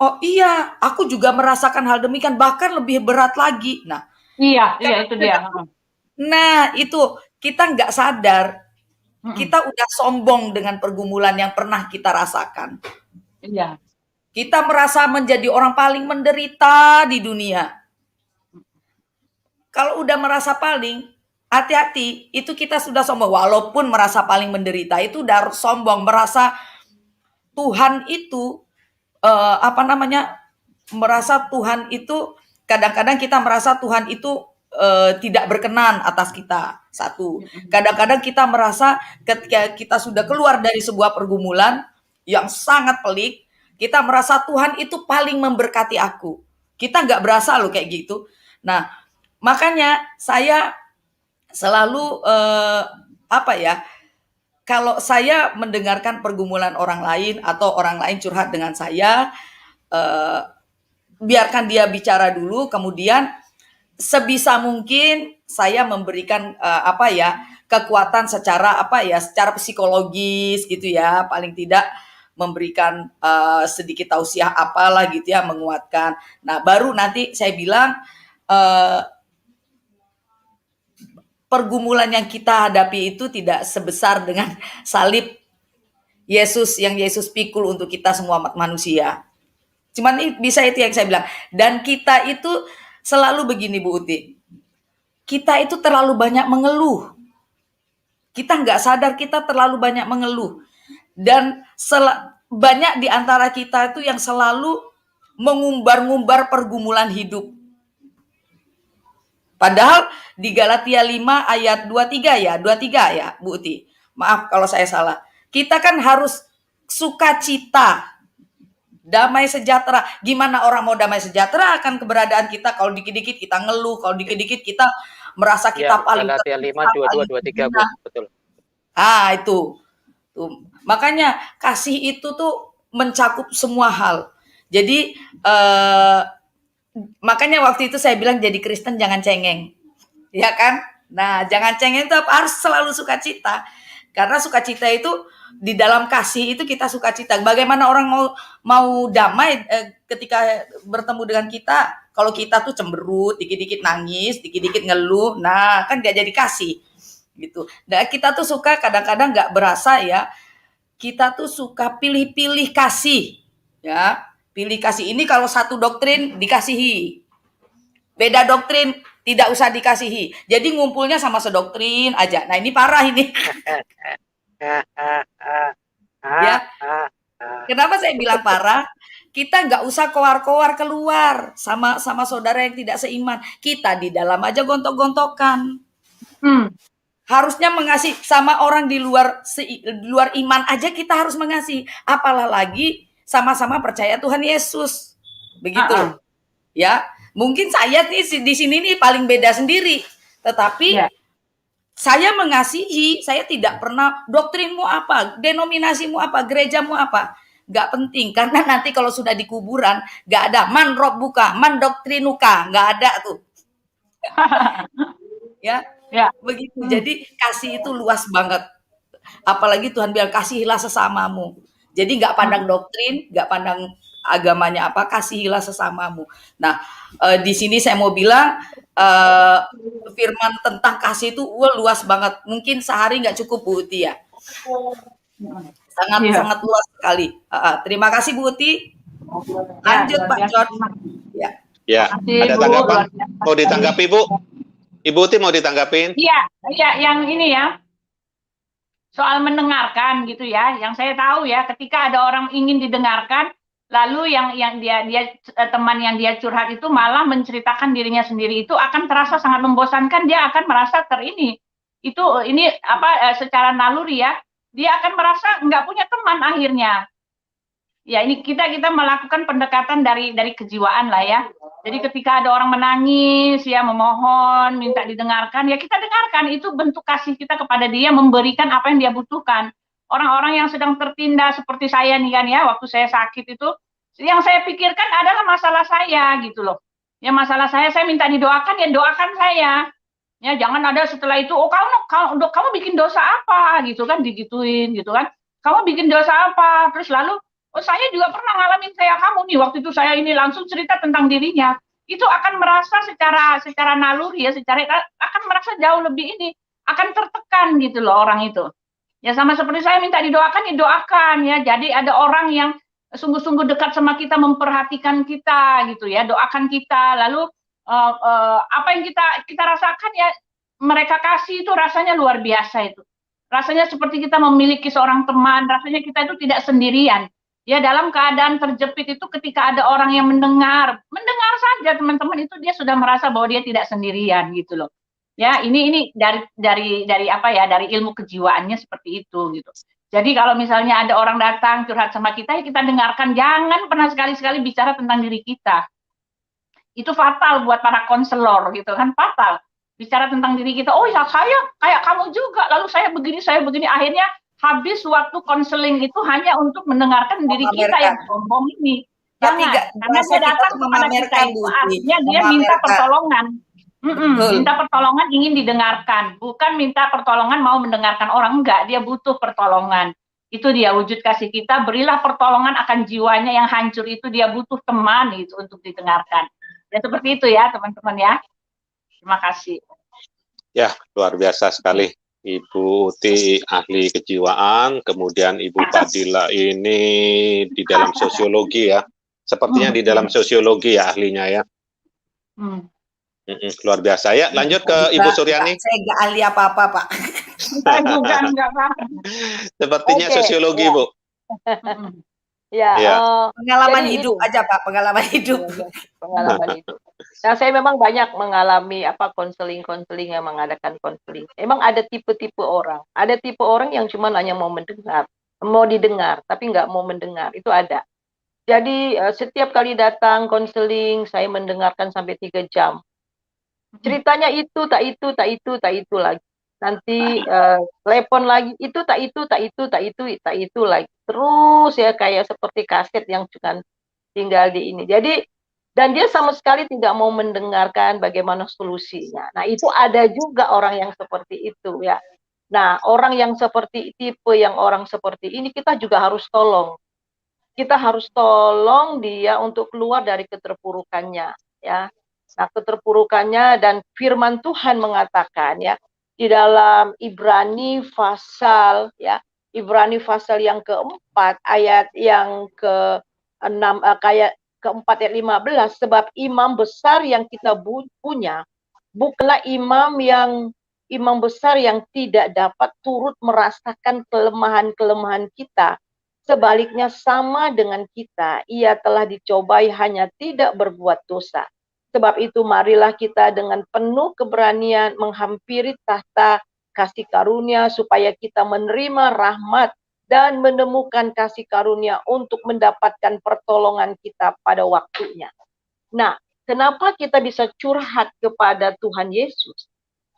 Oh iya, aku juga merasakan hal demikian, bahkan lebih berat lagi. Nah, iya itu dia. Nah, itu kita nggak sadar. Kita udah sombong dengan pergumulan yang pernah kita rasakan. Iya. Kita merasa menjadi orang paling menderita di dunia. Kalau udah merasa paling, hati-hati, itu kita sudah sombong. Walaupun merasa paling menderita, itu udah sombong. Merasa Tuhan itu, merasa Tuhan itu, kadang-kadang kita merasa Tuhan itu tidak berkenan atas kita. Satu. Kadang-kadang kita merasa ketika kita sudah keluar dari sebuah pergumulan yang sangat pelik, kita merasa Tuhan itu paling memberkati aku. Kita nggak berasa loh kayak gitu. Nah, makanya saya selalu kalau saya mendengarkan pergumulan orang lain atau orang lain curhat dengan saya, biarkan dia bicara dulu, kemudian sebisa mungkin saya memberikan kekuatan secara secara psikologis gitu ya, paling tidak memberikan sedikit tausiah apalah gitu ya, menguatkan. Nah, baru nanti saya bilang pergumulan yang kita hadapi itu tidak sebesar dengan salib Yesus yang Yesus pikul untuk kita semua manusia. Cuman bisa itu yang saya bilang. Dan kita itu selalu begini Bu Uti. kita itu terlalu banyak mengeluh. Kita nggak sadar kita terlalu banyak mengeluh. Dan banyak di antara kita itu yang selalu mengumbar-ngumbar pergumulan hidup. Padahal di Galatia 5 ayat 23 ya, Bu Uti. Maaf kalau saya salah. Kita kan harus sukacita, damai sejahtera. Gimana orang mau damai sejahtera akan keberadaan kita kalau dikit-dikit kita ngeluh, kalau dikit-dikit kita merasa kita paling Galatia 5 22 23 Bu, betul. Itu. Tuh. Makanya kasih itu tuh mencakup semua hal. Jadi makanya waktu itu saya bilang jadi Kristen jangan cengeng. Ya kan? Nah, jangan cengeng itu harus selalu sukacita. Karena sukacita itu di dalam kasih itu kita sukacita. Bagaimana orang mau damai ketika bertemu dengan kita? Kalau kita tuh cemberut, dikit-dikit nangis, dikit-dikit ngeluh, nah kan gak jadi kasih gitu. Dan kita tuh suka kadang-kadang nggak berasa ya. Kita tuh suka pilih-pilih kasih, ya. Pilih kasih ini kalau satu doktrin dikasihi, beda doktrin tidak usah dikasihi. Jadi ngumpulnya sama sedoktrin aja. Nah ini parah ini. Ya. Kenapa saya bilang parah? Kita nggak usah koar-koar keluar sama saudara yang tidak seiman. Kita di dalam aja gontok-gontokan. Harusnya mengasihi sama orang di luar iman aja kita harus mengasihi. Apalah lagi sama-sama percaya Tuhan Yesus. Begitu. Ya, mungkin saya nih di sini nih paling beda sendiri. Tetapi saya mengasihi, saya tidak pernah doktrinmu apa, denominasimu apa, gerejamu apa. Gak penting, karena nanti kalau sudah di kuburan, gak ada man rob buka, man doktrinuka, gak ada tuh. Ya, begitu. Jadi kasih itu luas banget. Apalagi Tuhan bilang kasihilah sesamamu. Jadi gak pandang doktrin, gak pandang agamanya apa, kasihilah sesamamu. Nah, di sini saya mau bilang firman tentang kasih itu luas banget. Mungkin sehari nggak cukup Bu Uti ya. Sangat luas sekali. Terima kasih Bu Uti. Lanjut Pak John. Ya, ada tanggapan? Mau ditanggapi Bu? Ibu Uti mau ditanggapin? Iya, yang ini ya. Soal mendengarkan gitu ya. Yang saya tahu ya, ketika ada orang ingin didengarkan, lalu yang dia teman yang dia curhat itu malah menceritakan dirinya sendiri, itu akan terasa sangat membosankan. Dia akan merasa ini secara naluri ya, dia akan merasa nggak punya teman akhirnya. Ya ini kita melakukan pendekatan dari kejiwaan lah ya. Jadi ketika ada orang menangis ya, memohon minta didengarkan, ya kita dengarkan. Itu bentuk kasih kita kepada dia, memberikan apa yang dia butuhkan. Orang-orang yang sedang tertindas seperti saya nih kan ya, waktu saya sakit itu, yang saya pikirkan adalah masalah saya gitu loh. Ya masalah saya minta didoakan, ya doakan saya. Ya jangan ada setelah itu, oh kamu bikin dosa apa gitu kan, digituin gitu kan. Kamu bikin dosa apa? Terus lalu, oh saya juga pernah ngalamin kayak kamu nih, waktu itu saya ini langsung cerita tentang dirinya. Itu akan merasa secara naluri ya, akan merasa jauh lebih akan tertekan gitu loh orang itu. Ya sama seperti saya minta didoakan, didoakan ya. Jadi ada orang yang sungguh-sungguh dekat sama kita, memperhatikan kita gitu ya, doakan kita. Lalu apa yang kita rasakan ya, mereka kasih itu rasanya luar biasa itu. Rasanya seperti kita memiliki seorang teman, rasanya kita itu tidak sendirian. Ya dalam keadaan terjepit itu ketika ada orang yang mendengar saja teman-teman, itu dia sudah merasa bahwa dia tidak sendirian gitu loh. Ya, ini dari apa ya, dari ilmu kejiwaannya seperti itu gitu. Jadi kalau misalnya ada orang datang curhat sama kita, ya kita dengarkan, jangan pernah sekali-sekali bicara tentang diri kita. Itu fatal buat para konselor gitu kan, fatal. Bicara tentang diri kita, oh ya saya kayak kamu juga, lalu saya begini, akhirnya habis waktu konseling itu hanya untuk mendengarkan diri kita yang sombong ini. Jangan, karena dia datang kepada kita itu artinya dia minta pertolongan. Minta pertolongan, ingin didengarkan, bukan minta pertolongan mau mendengarkan orang, enggak, dia butuh pertolongan. Itu dia wujud kasih kita, berilah pertolongan akan jiwanya yang hancur itu, dia butuh teman itu untuk didengarkan. Ya seperti itu ya teman-teman ya. Terima kasih. Ya, luar biasa sekali Ibu Uti, ahli kejiwaan, kemudian Ibu Fadila ini di dalam sosiologi ya. Sepertinya di dalam sosiologi ya ahlinya ya. Luar biasa ya. Lanjut ke Ibu Suryani. Saya nggak ahli apa-apa, Pak. Bukan, nggak apa-apa. Sepertinya sosiologi, ya. Bu. Ya, Iya. Pengalaman jadi hidup ini. aja, Pak, pengalaman hidup. Pengalaman hidup. Nah, saya memang banyak mengalami konseling yang mengadakan konseling. Emang ada tipe-tipe orang. Ada tipe orang yang cuma hanya mau mendengar, mau didengar, tapi nggak mau mendengar. Itu ada. Jadi setiap kali datang konseling, saya mendengarkan sampai 3 jam. Ceritanya itu, tak itu, tak itu, tak itu lagi. Nanti telepon lagi, itu, tak itu, tak itu, tak itu, tak itu lagi. Terus ya kayak seperti kaset yang cuma tinggal di ini. Jadi, dan dia sama sekali tidak mau mendengarkan bagaimana solusinya. Nah, itu ada juga orang yang seperti itu ya. Nah, orang yang seperti tipe yang orang seperti ini kita juga harus tolong. Kita harus tolong dia untuk keluar dari keterpurukannya ya. Nah, keterpurukannya, dan firman Tuhan mengatakan ya di dalam Ibrani pasal yang keempat ayat yang ke-6 kayak keempat ayat 15, sebab imam besar yang kita punya bukanlah imam besar yang tidak dapat turut merasakan kelemahan-kelemahan kita. Sebaliknya sama dengan kita, ia telah dicobai hanya tidak berbuat dosa. Sebab itu marilah kita dengan penuh keberanian menghampiri tahta kasih karunia supaya kita menerima rahmat dan menemukan kasih karunia untuk mendapatkan pertolongan kita pada waktunya. Nah, kenapa kita bisa curhat kepada Tuhan Yesus?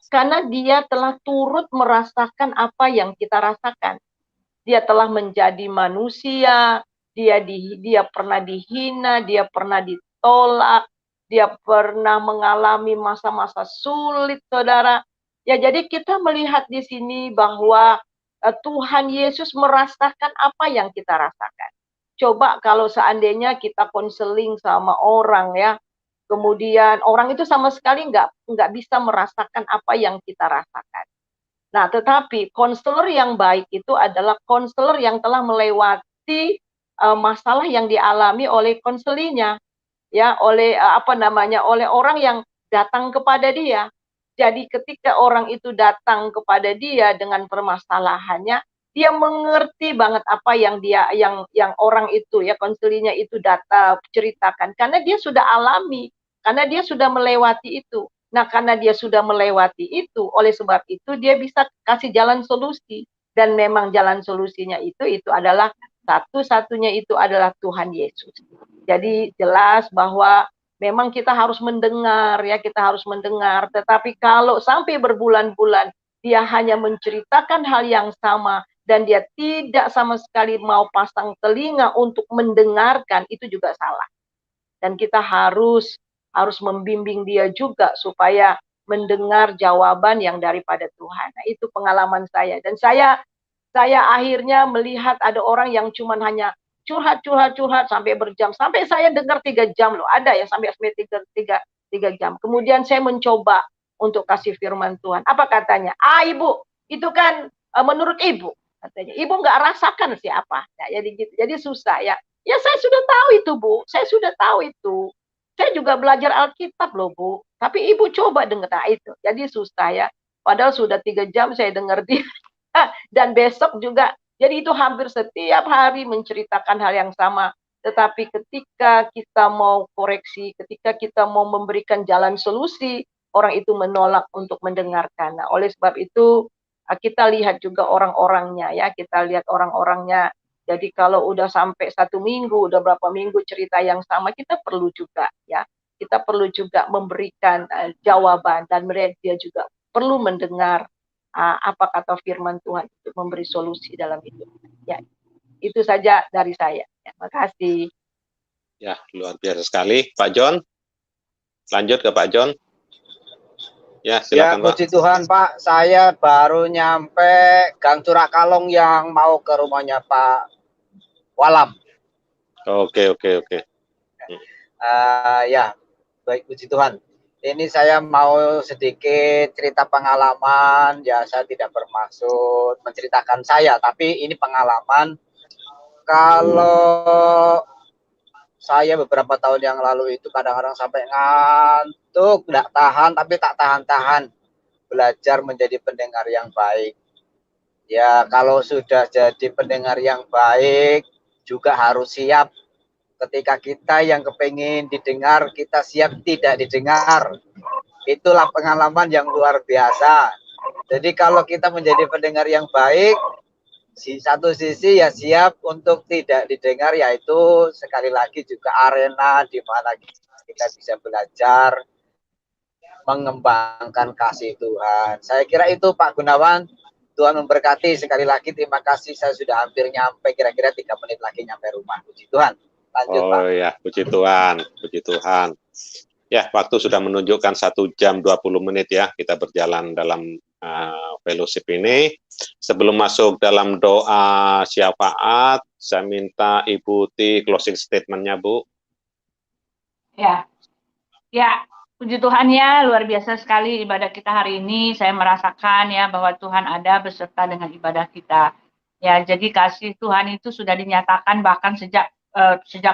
Karena dia telah turut merasakan apa yang kita rasakan. Dia telah menjadi manusia, dia pernah dihina, dia pernah ditolak, dia pernah mengalami masa-masa sulit, saudara. Ya, jadi kita melihat di sini bahwa Tuhan Yesus merasakan apa yang kita rasakan. Coba kalau seandainya kita konseling sama orang ya, kemudian orang itu sama sekali nggak bisa merasakan apa yang kita rasakan. Nah, tetapi konselor yang baik itu adalah konselor yang telah melewati masalah yang dialami oleh konselinya, ya, oleh oleh orang yang datang kepada dia. Jadi ketika orang itu datang kepada dia dengan permasalahannya, dia mengerti banget apa yang yang orang itu ya konselinya itu ceritakan, karena dia sudah alami, karena dia sudah melewati itu. Nah, karena dia sudah melewati itu, oleh sebab itu dia bisa kasih jalan solusi. Dan memang jalan solusinya itu adalah satu-satunya itu adalah Tuhan Yesus. Jadi jelas bahwa memang kita harus mendengar ya, kita harus mendengar. Tetapi kalau sampai berbulan-bulan dia hanya menceritakan hal yang sama dan dia tidak sama sekali mau pasang telinga untuk mendengarkan, itu juga salah. Dan kita harus membimbing dia juga supaya mendengar jawaban yang daripada Tuhan. Nah, itu pengalaman saya. Dan saya akhirnya melihat ada orang yang cuman hanya curhat sampai berjam. Sampai saya dengar 3 jam loh. Ada yang sampai 3 jam. Kemudian saya mencoba untuk kasih firman Tuhan. Apa katanya? Ibu, itu kan menurut ibu. Katanya, ibu nggak rasakan siapa. Ya, jadi gitu. Jadi susah ya. Ya, saya sudah tahu itu, Bu. Saya sudah tahu itu. Saya juga belajar Alkitab loh, Bu. Tapi ibu coba dengar itu. Jadi susah ya. Padahal sudah 3 jam saya dengar dia. Dan besok juga. Jadi itu hampir setiap hari menceritakan hal yang sama. Tetapi ketika kita mau koreksi, ketika kita mau memberikan jalan solusi, orang itu menolak untuk mendengarkan. Nah, oleh sebab itu kita lihat juga orang-orangnya ya. Kita lihat orang-orangnya. Jadi kalau udah sampai 1 minggu, udah berapa minggu cerita yang sama, kita perlu juga ya, kita perlu juga memberikan jawaban, dan dia juga perlu mendengar apa kata firman Tuhan untuk memberi solusi dalam hidup. Ya, itu saja dari saya. Ya, makasih. Ya, luar biasa sekali, Pak John. Lanjut ke Pak John. Ya, silakan, ya, puji Tuhan, Pak. Saya baru nyampe Gang Curakalong yang mau ke rumahnya Pak Walam. Oke. Ya, baik, puji Tuhan. Ini saya mau sedikit cerita pengalaman. Ya, saya tidak bermaksud menceritakan saya, tapi ini pengalaman. Kalau saya beberapa tahun yang lalu itu kadang-kadang sampai ngantuk, nggak tahan, tapi tak tahan-tahan. Belajar menjadi pendengar yang baik. Ya, kalau sudah jadi pendengar yang baik, juga harus siap ketika kita yang kepingin didengar, kita siap tidak didengar. Itulah pengalaman yang luar biasa. Jadi kalau kita menjadi pendengar yang baik, di satu sisi ya siap untuk tidak didengar, yaitu sekali lagi juga arena di mana kita bisa belajar mengembangkan kasih Tuhan. Saya kira itu Pak Gunawan. Tuhan memberkati. Sekali lagi terima kasih, saya sudah hampir nyampe, kira-kira 3 menit lagi nyampe rumah. Puji Tuhan. Lanjut Pak. Oh ya, puji Tuhan, puji Tuhan. Ya, waktu sudah menunjukkan 1 jam 20 menit ya, kita berjalan dalam fellowship ini. Sebelum masuk dalam doa syafaat, saya minta Ibu Uti closing statement-nya, Bu. Ya, ya, puji Tuhan ya, luar biasa sekali ibadah kita hari ini. Saya merasakan ya bahwa Tuhan ada beserta dengan ibadah kita. Ya, jadi kasih Tuhan itu sudah dinyatakan bahkan sejak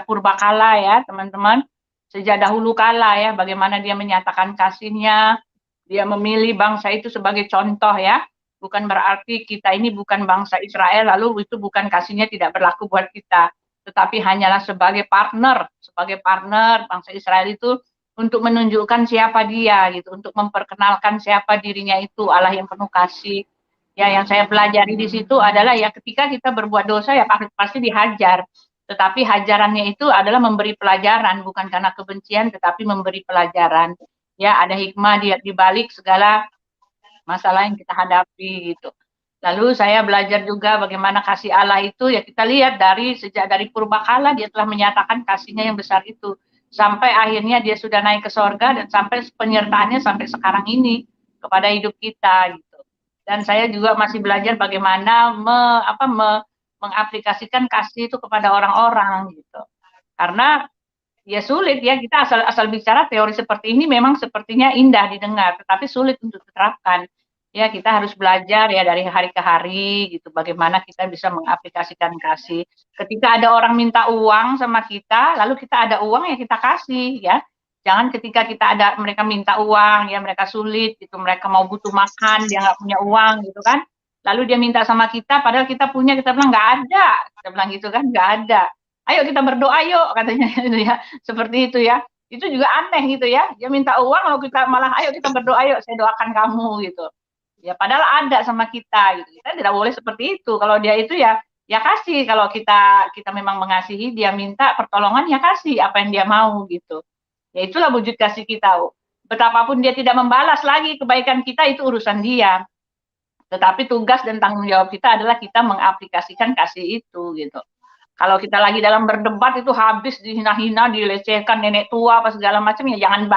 purbakala ya, teman-teman. Sejak dahulu kala ya, bagaimana dia menyatakan kasihnya, dia memilih bangsa itu sebagai contoh ya. Bukan berarti kita ini bukan bangsa Israel, lalu itu bukan kasihnya tidak berlaku buat kita. Tetapi hanyalah sebagai partner bangsa Israel itu untuk menunjukkan siapa dia gitu, untuk memperkenalkan siapa dirinya itu, Allah yang penuh kasih. Ya, yang saya pelajari di situ adalah ya ketika kita berbuat dosa ya pasti dihajar. Tetapi hajarannya itu adalah memberi pelajaran, bukan karena kebencian, tetapi memberi pelajaran. Ya, ada hikmah di balik segala masalah yang kita hadapi gitu. Lalu saya belajar juga bagaimana kasih Allah itu ya kita lihat sejak dari purbakala dia telah menyatakan kasihnya yang besar itu sampai akhirnya dia sudah naik ke sorga dan sampai penyertaannya sampai sekarang ini kepada hidup kita gitu. Dan saya juga masih belajar bagaimana mengaplikasikan kasih itu kepada orang-orang gitu. Karena ya sulit ya, kita asal bicara teori seperti ini memang sepertinya indah didengar, tetapi sulit untuk diterapkan. Ya, kita harus belajar ya dari hari ke hari gitu, bagaimana kita bisa mengaplikasikan kasih. Ketika ada orang minta uang sama kita, lalu kita ada uang ya kita kasih ya. Jangan ketika mereka minta uang ya, mereka sulit gitu, mereka mau butuh makan, dia nggak punya uang gitu kan. Lalu dia minta sama kita, padahal kita punya, kita bilang nggak ada, kita bilang gitu kan, nggak ada. Ayo kita berdoa yuk katanya gitu ya, seperti itu ya. Itu juga aneh gitu ya, dia minta uang lalu kita malah ayo kita berdoa yuk, saya doakan kamu gitu. Ya padahal ada sama kita gitu. Kita tidak boleh seperti itu. Kalau dia itu ya kasih. Kalau kita memang mengasihi, dia minta pertolongan ya kasih apa yang dia mau gitu. Ya itulah wujud kasih kita. Betapapun dia tidak membalas lagi kebaikan kita, itu urusan dia. Tetapi tugas dan tanggung jawab kita adalah kita mengaplikasikan kasih itu gitu. Kalau kita lagi dalam berdebat itu habis dihina-hina, dilecehkan nenek tua apa segala macam, ya jangan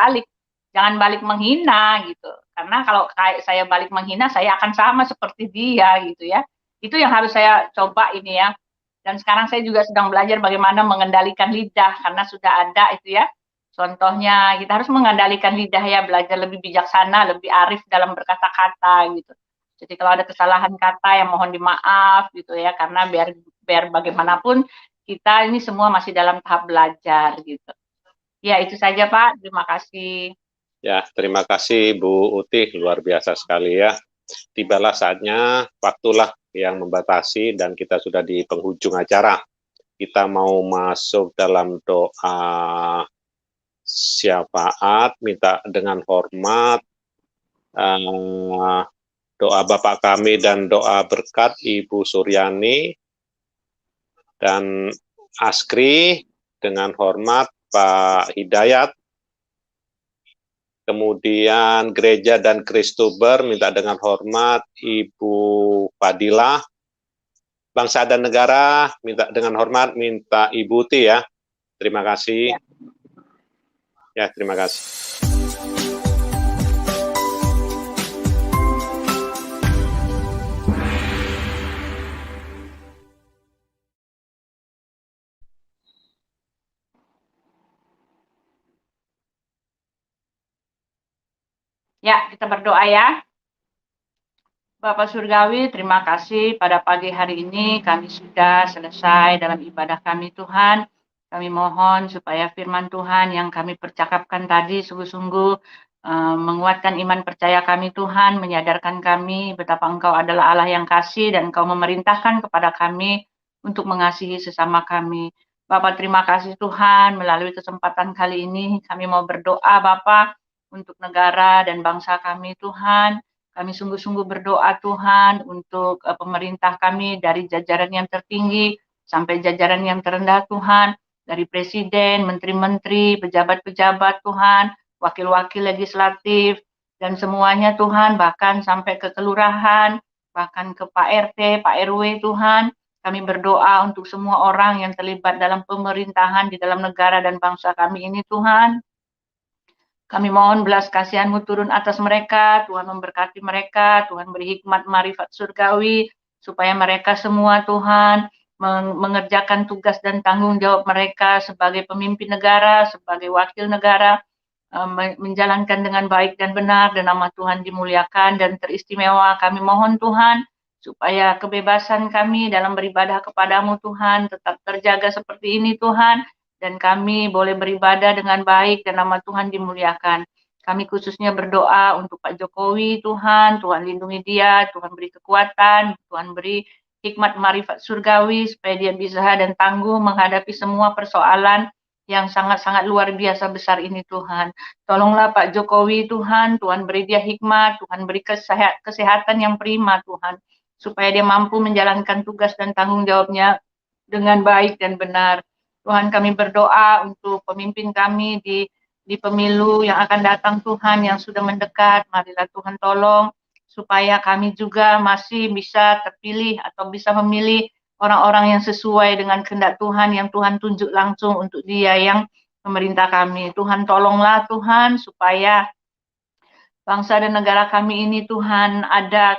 balik menghina gitu. Karena kalau saya balik menghina, saya akan sama seperti dia gitu ya. Itu yang harus saya coba ini ya. Dan sekarang saya juga sedang belajar bagaimana mengendalikan lidah, karena sudah ada itu ya. Contohnya kita harus mengendalikan lidah ya, belajar lebih bijaksana, lebih arif dalam berkata-kata gitu. Jadi kalau ada kesalahan kata yang mohon dimaaf gitu ya, karena biar bagaimanapun kita ini semua masih dalam tahap belajar gitu. Ya itu saja Pak, terima kasih. Ya, terima kasih Bu Uti, luar biasa sekali ya. Tibalah saatnya, waktulah yang membatasi dan kita sudah di penghujung acara. Kita mau masuk dalam doa syafaat, minta dengan hormat, doa Bapak kami dan doa berkat Ibu Suryani dan Askri, dengan hormat Pak Hidayat, kemudian gereja dan Kristuber minta dengan hormat Ibu Fadilah, bangsa dan negara minta dengan hormat minta Ibu Uti ya. Terima kasih. Ya, terima kasih. Ya, kita berdoa ya. Bapak Surgawi, terima kasih pada pagi hari ini kami sudah selesai dalam ibadah kami Tuhan. Kami mohon supaya firman Tuhan yang kami percakapkan tadi sungguh-sungguh menguatkan iman percaya kami Tuhan, menyadarkan kami betapa Engkau adalah Allah yang kasih dan Engkau memerintahkan kepada kami untuk mengasihi sesama kami. Bapak terima kasih Tuhan, melalui kesempatan kali ini kami mau berdoa Bapak untuk negara dan bangsa kami Tuhan. Kami sungguh-sungguh berdoa Tuhan untuk pemerintah kami dari jajaran yang tertinggi sampai jajaran yang terendah Tuhan, dari presiden, menteri-menteri, pejabat-pejabat Tuhan, wakil-wakil legislatif, dan semuanya Tuhan, bahkan sampai ke kelurahan, bahkan ke Pak RT, Pak RW Tuhan. Kami berdoa untuk semua orang yang terlibat dalam pemerintahan di dalam negara dan bangsa kami ini Tuhan. Kami mohon belas kasihan-Mu turun atas mereka, Tuhan memberkati mereka, Tuhan beri hikmat marifat surgawi, supaya mereka semua Tuhan mengerjakan tugas dan tanggung jawab mereka sebagai pemimpin negara, sebagai wakil negara, menjalankan dengan baik dan benar, dan nama Tuhan dimuliakan dan teristimewa. Kami mohon Tuhan, supaya kebebasan kami dalam beribadah kepadamu Tuhan tetap terjaga seperti ini Tuhan, dan kami boleh beribadah dengan baik dan nama Tuhan dimuliakan. Kami khususnya berdoa untuk Pak Jokowi Tuhan, Tuhan lindungi dia, Tuhan beri kekuatan, Tuhan beri hikmat marifat surgawi supaya dia bisa dan tangguh menghadapi semua persoalan yang sangat-sangat luar biasa besar ini Tuhan. Tolonglah Pak Jokowi Tuhan, Tuhan beri dia hikmat, Tuhan beri kesehatan yang prima Tuhan, supaya dia mampu menjalankan tugas dan tanggung jawabnya dengan baik dan benar. Tuhan kami berdoa untuk pemimpin kami di pemilu yang akan datang Tuhan yang sudah mendekat. Marilah Tuhan tolong supaya kami juga masih bisa terpilih atau bisa memilih orang-orang yang sesuai dengan kehendak Tuhan yang Tuhan tunjuk langsung untuk dia yang memerintah kami. Tuhan tolonglah Tuhan supaya bangsa dan negara kami ini Tuhan ada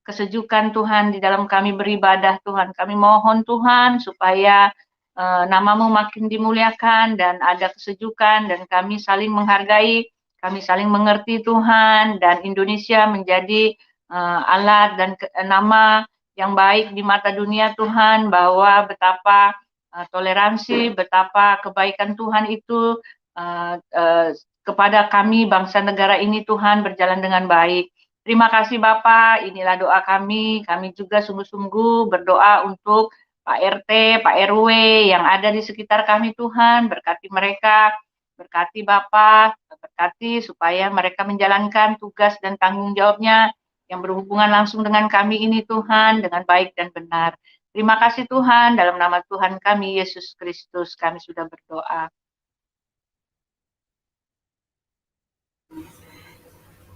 kesejukan Tuhan di dalam kami beribadah Tuhan. Kami mohon Tuhan supaya namamu makin dimuliakan dan ada kesejukan dan kami saling menghargai, kami saling mengerti Tuhan, dan Indonesia menjadi alat dan nama yang baik di mata dunia Tuhan, bahwa betapa toleransi, betapa kebaikan Tuhan itu kepada kami bangsa negara ini Tuhan berjalan dengan baik. Terima kasih Bapak, inilah doa kami. Kami juga sungguh-sungguh berdoa untuk Pak RT, Pak RW yang ada di sekitar kami Tuhan, berkati mereka, berkati Bapak, berkati supaya mereka menjalankan tugas dan tanggung jawabnya yang berhubungan langsung dengan kami ini Tuhan, dengan baik dan benar. Terima kasih Tuhan, dalam nama Tuhan kami, Yesus Kristus, kami sudah berdoa.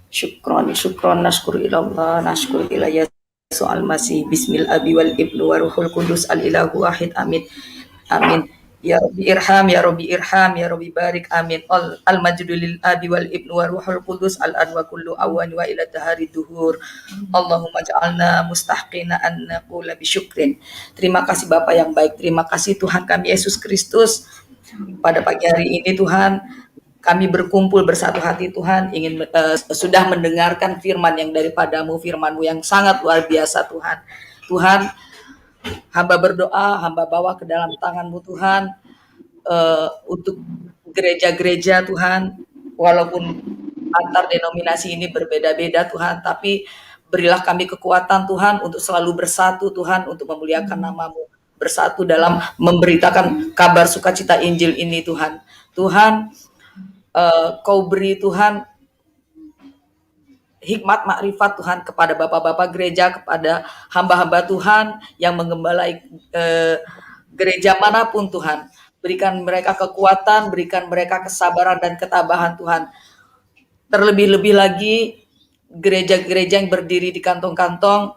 Syukron, naskuru ilallah, naskuru ilayah soal masih bismil abi wal ibnu wa ruhul kudus al ilahu wahid amin amin ya rabbi irham ya rabbi irham ya rabbi barik amin al majdu lil abi wal ibnu wa ruhul kudus al anwa kullu awan wa ila tahari duhur Allahumma ja'alna mustahqina an naqula bi syukrin. Terima kasih Bapak yang baik, terima kasih Tuhan kami Yesus Kristus. Pada pagi hari ini Tuhan, kami berkumpul bersatu hati Tuhan, ingin sudah mendengarkan firman yang daripadamu, firman-Mu yang sangat luar biasa Tuhan. Tuhan, hamba berdoa, hamba bawa ke dalam tangan-Mu Tuhan, untuk gereja-gereja Tuhan, walaupun antar denominasi ini berbeda-beda Tuhan, tapi berilah kami kekuatan Tuhan untuk selalu bersatu Tuhan, untuk memuliakan nama-Mu, bersatu dalam memberitakan kabar sukacita Injil ini Tuhan. Tuhan, Kau beri Tuhan hikmat makrifat Tuhan kepada bapak-bapak gereja, kepada hamba-hamba Tuhan yang mengembalai gereja manapun Tuhan. Berikan mereka kekuatan, berikan mereka kesabaran dan ketabahan Tuhan. Terlebih-lebih lagi gereja-gereja yang berdiri di kantong-kantong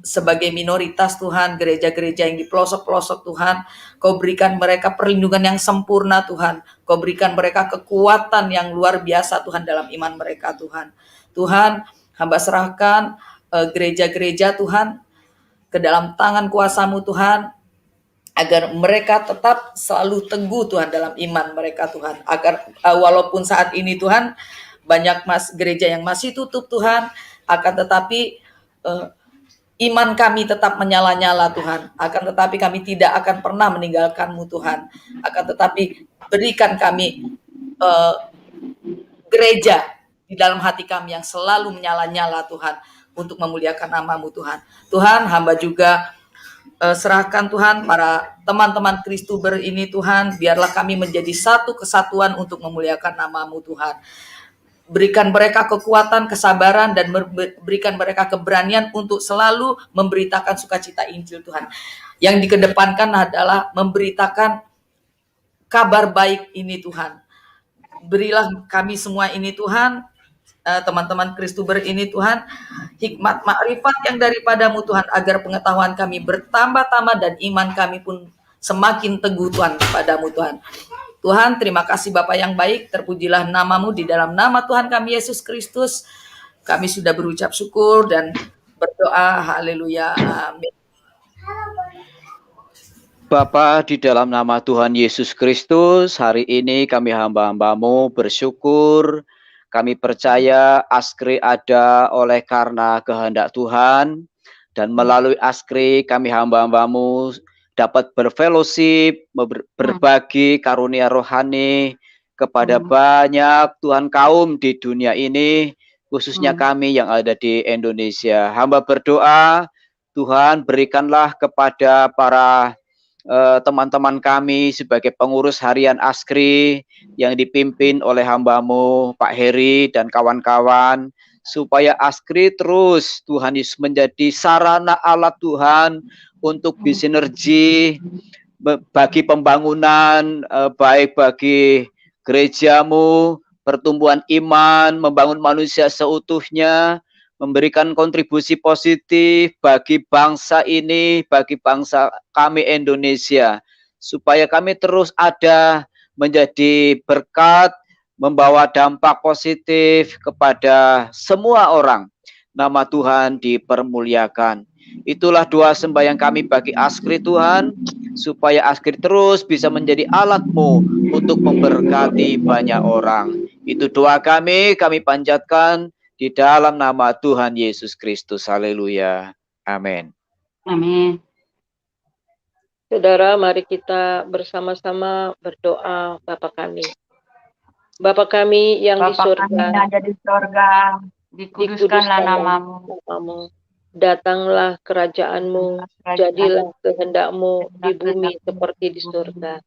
sebagai minoritas Tuhan, gereja-gereja yang di pelosok-pelosok Tuhan, Kau berikan mereka perlindungan yang sempurna Tuhan, Kau berikan mereka kekuatan yang luar biasa Tuhan dalam iman mereka Tuhan. Tuhan, hamba serahkan gereja-gereja Tuhan ke dalam tangan kuasa-Mu Tuhan, agar mereka tetap selalu teguh Tuhan dalam iman mereka Tuhan, agar walaupun saat ini Tuhan banyak gereja yang masih tutup Tuhan, akan tetapi Iman kami tetap menyala-nyala Tuhan, akan tetapi kami tidak akan pernah meninggalkan-Mu Tuhan. Akan tetapi berikan kami gereja di dalam hati kami yang selalu menyala-nyala Tuhan, untuk memuliakan nama-Mu Tuhan. Tuhan, hamba juga serahkan Tuhan para teman-teman Kristuber ini Tuhan, biarlah kami menjadi satu kesatuan untuk memuliakan nama-Mu Tuhan. Berikan mereka kekuatan, kesabaran, dan berikan mereka keberanian untuk selalu memberitakan sukacita Injil Tuhan. Yang dikedepankan adalah memberitakan kabar baik ini Tuhan. Berilah kami semua ini Tuhan, teman-teman Kristuber ini Tuhan, hikmat makrifat yang daripada-Mu Tuhan, agar pengetahuan kami bertambah-tambah dan iman kami pun semakin teguh Tuhan kepadamu Tuhan. Tuhan, terima kasih Bapa yang baik, terpujilah nama-Mu di dalam nama Tuhan kami Yesus Kristus. Kami sudah berucap syukur dan berdoa, haleluya, amin. Bapa, di dalam nama Tuhan Yesus Kristus, hari ini kami hamba-hamba-Mu bersyukur. Kami percaya Askri ada oleh karena kehendak Tuhan, dan melalui Askri kami hamba-hamba-Mu dapat berfellowship, berbagi karunia rohani kepada banyak Tuhan kaum di dunia ini, khususnya kami yang ada di Indonesia. Hamba berdoa, Tuhan berikanlah kepada para teman-teman kami sebagai pengurus harian Askri yang dipimpin oleh hamba-Mu Pak Heri dan kawan-kawan, supaya Askri terus Tuhan Yesus menjadi sarana alat Tuhan untuk bersinergi bagi pembangunan, baik bagi gereja-Mu, pertumbuhan iman, membangun manusia seutuhnya, memberikan kontribusi positif bagi bangsa ini, bagi bangsa kami Indonesia, supaya kami terus ada menjadi berkat, membawa dampak positif kepada semua orang. Nama Tuhan dipermuliakan. Itulah doa sembahyang kami bagi Askri Tuhan, supaya Askri terus bisa menjadi alat-Mu untuk memberkati banyak orang. Itu doa kami panjatkan di dalam nama Tuhan Yesus Kristus. Haleluya. Amin. Amin. Saudara, mari kita bersama-sama berdoa. Bapa kami. Bapa kami yang di surga, kami yang ada di surga, dikuduskanlah nama-Mu. Datanglah kerajaan-Mu, jadilah kehendak-Mu di bumi seperti di surga.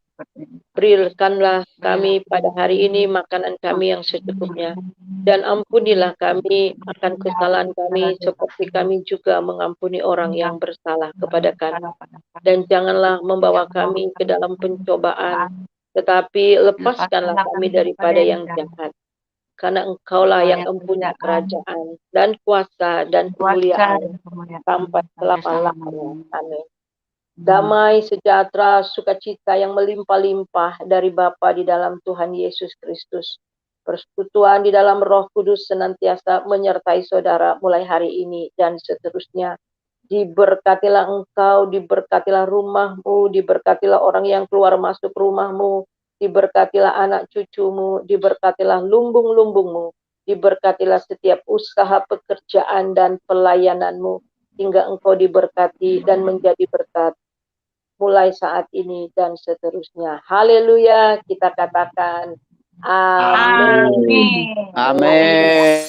Berikanlah kami pada hari ini makanan kami yang secukupnya, dan ampunilah kami akan kesalahan kami seperti kami juga mengampuni orang yang bersalah kepada kami. Dan janganlah membawa kami ke dalam pencobaan, tetapi lepaskanlah kami daripada yang jahat. Karena Engkaulah yang mempunyai kerajaan dan kuasa dan kemuliaan sampai selama-lamanya. Amin. Damai, sejahtera, sukacita yang melimpah-limpah dari Bapa di dalam Tuhan Yesus Kristus. Persekutuan di dalam Roh Kudus senantiasa menyertai saudara mulai hari ini dan seterusnya. Diberkatilah engkau, diberkatilah rumahmu, diberkatilah orang yang keluar masuk rumahmu, diberkatilah anak cucumu, diberkatilah lumbung-lumbungmu, diberkatilah setiap usaha pekerjaan dan pelayananmu, hingga engkau diberkati dan menjadi berkat mulai saat ini dan seterusnya. Haleluya, kita katakan amin. Amin.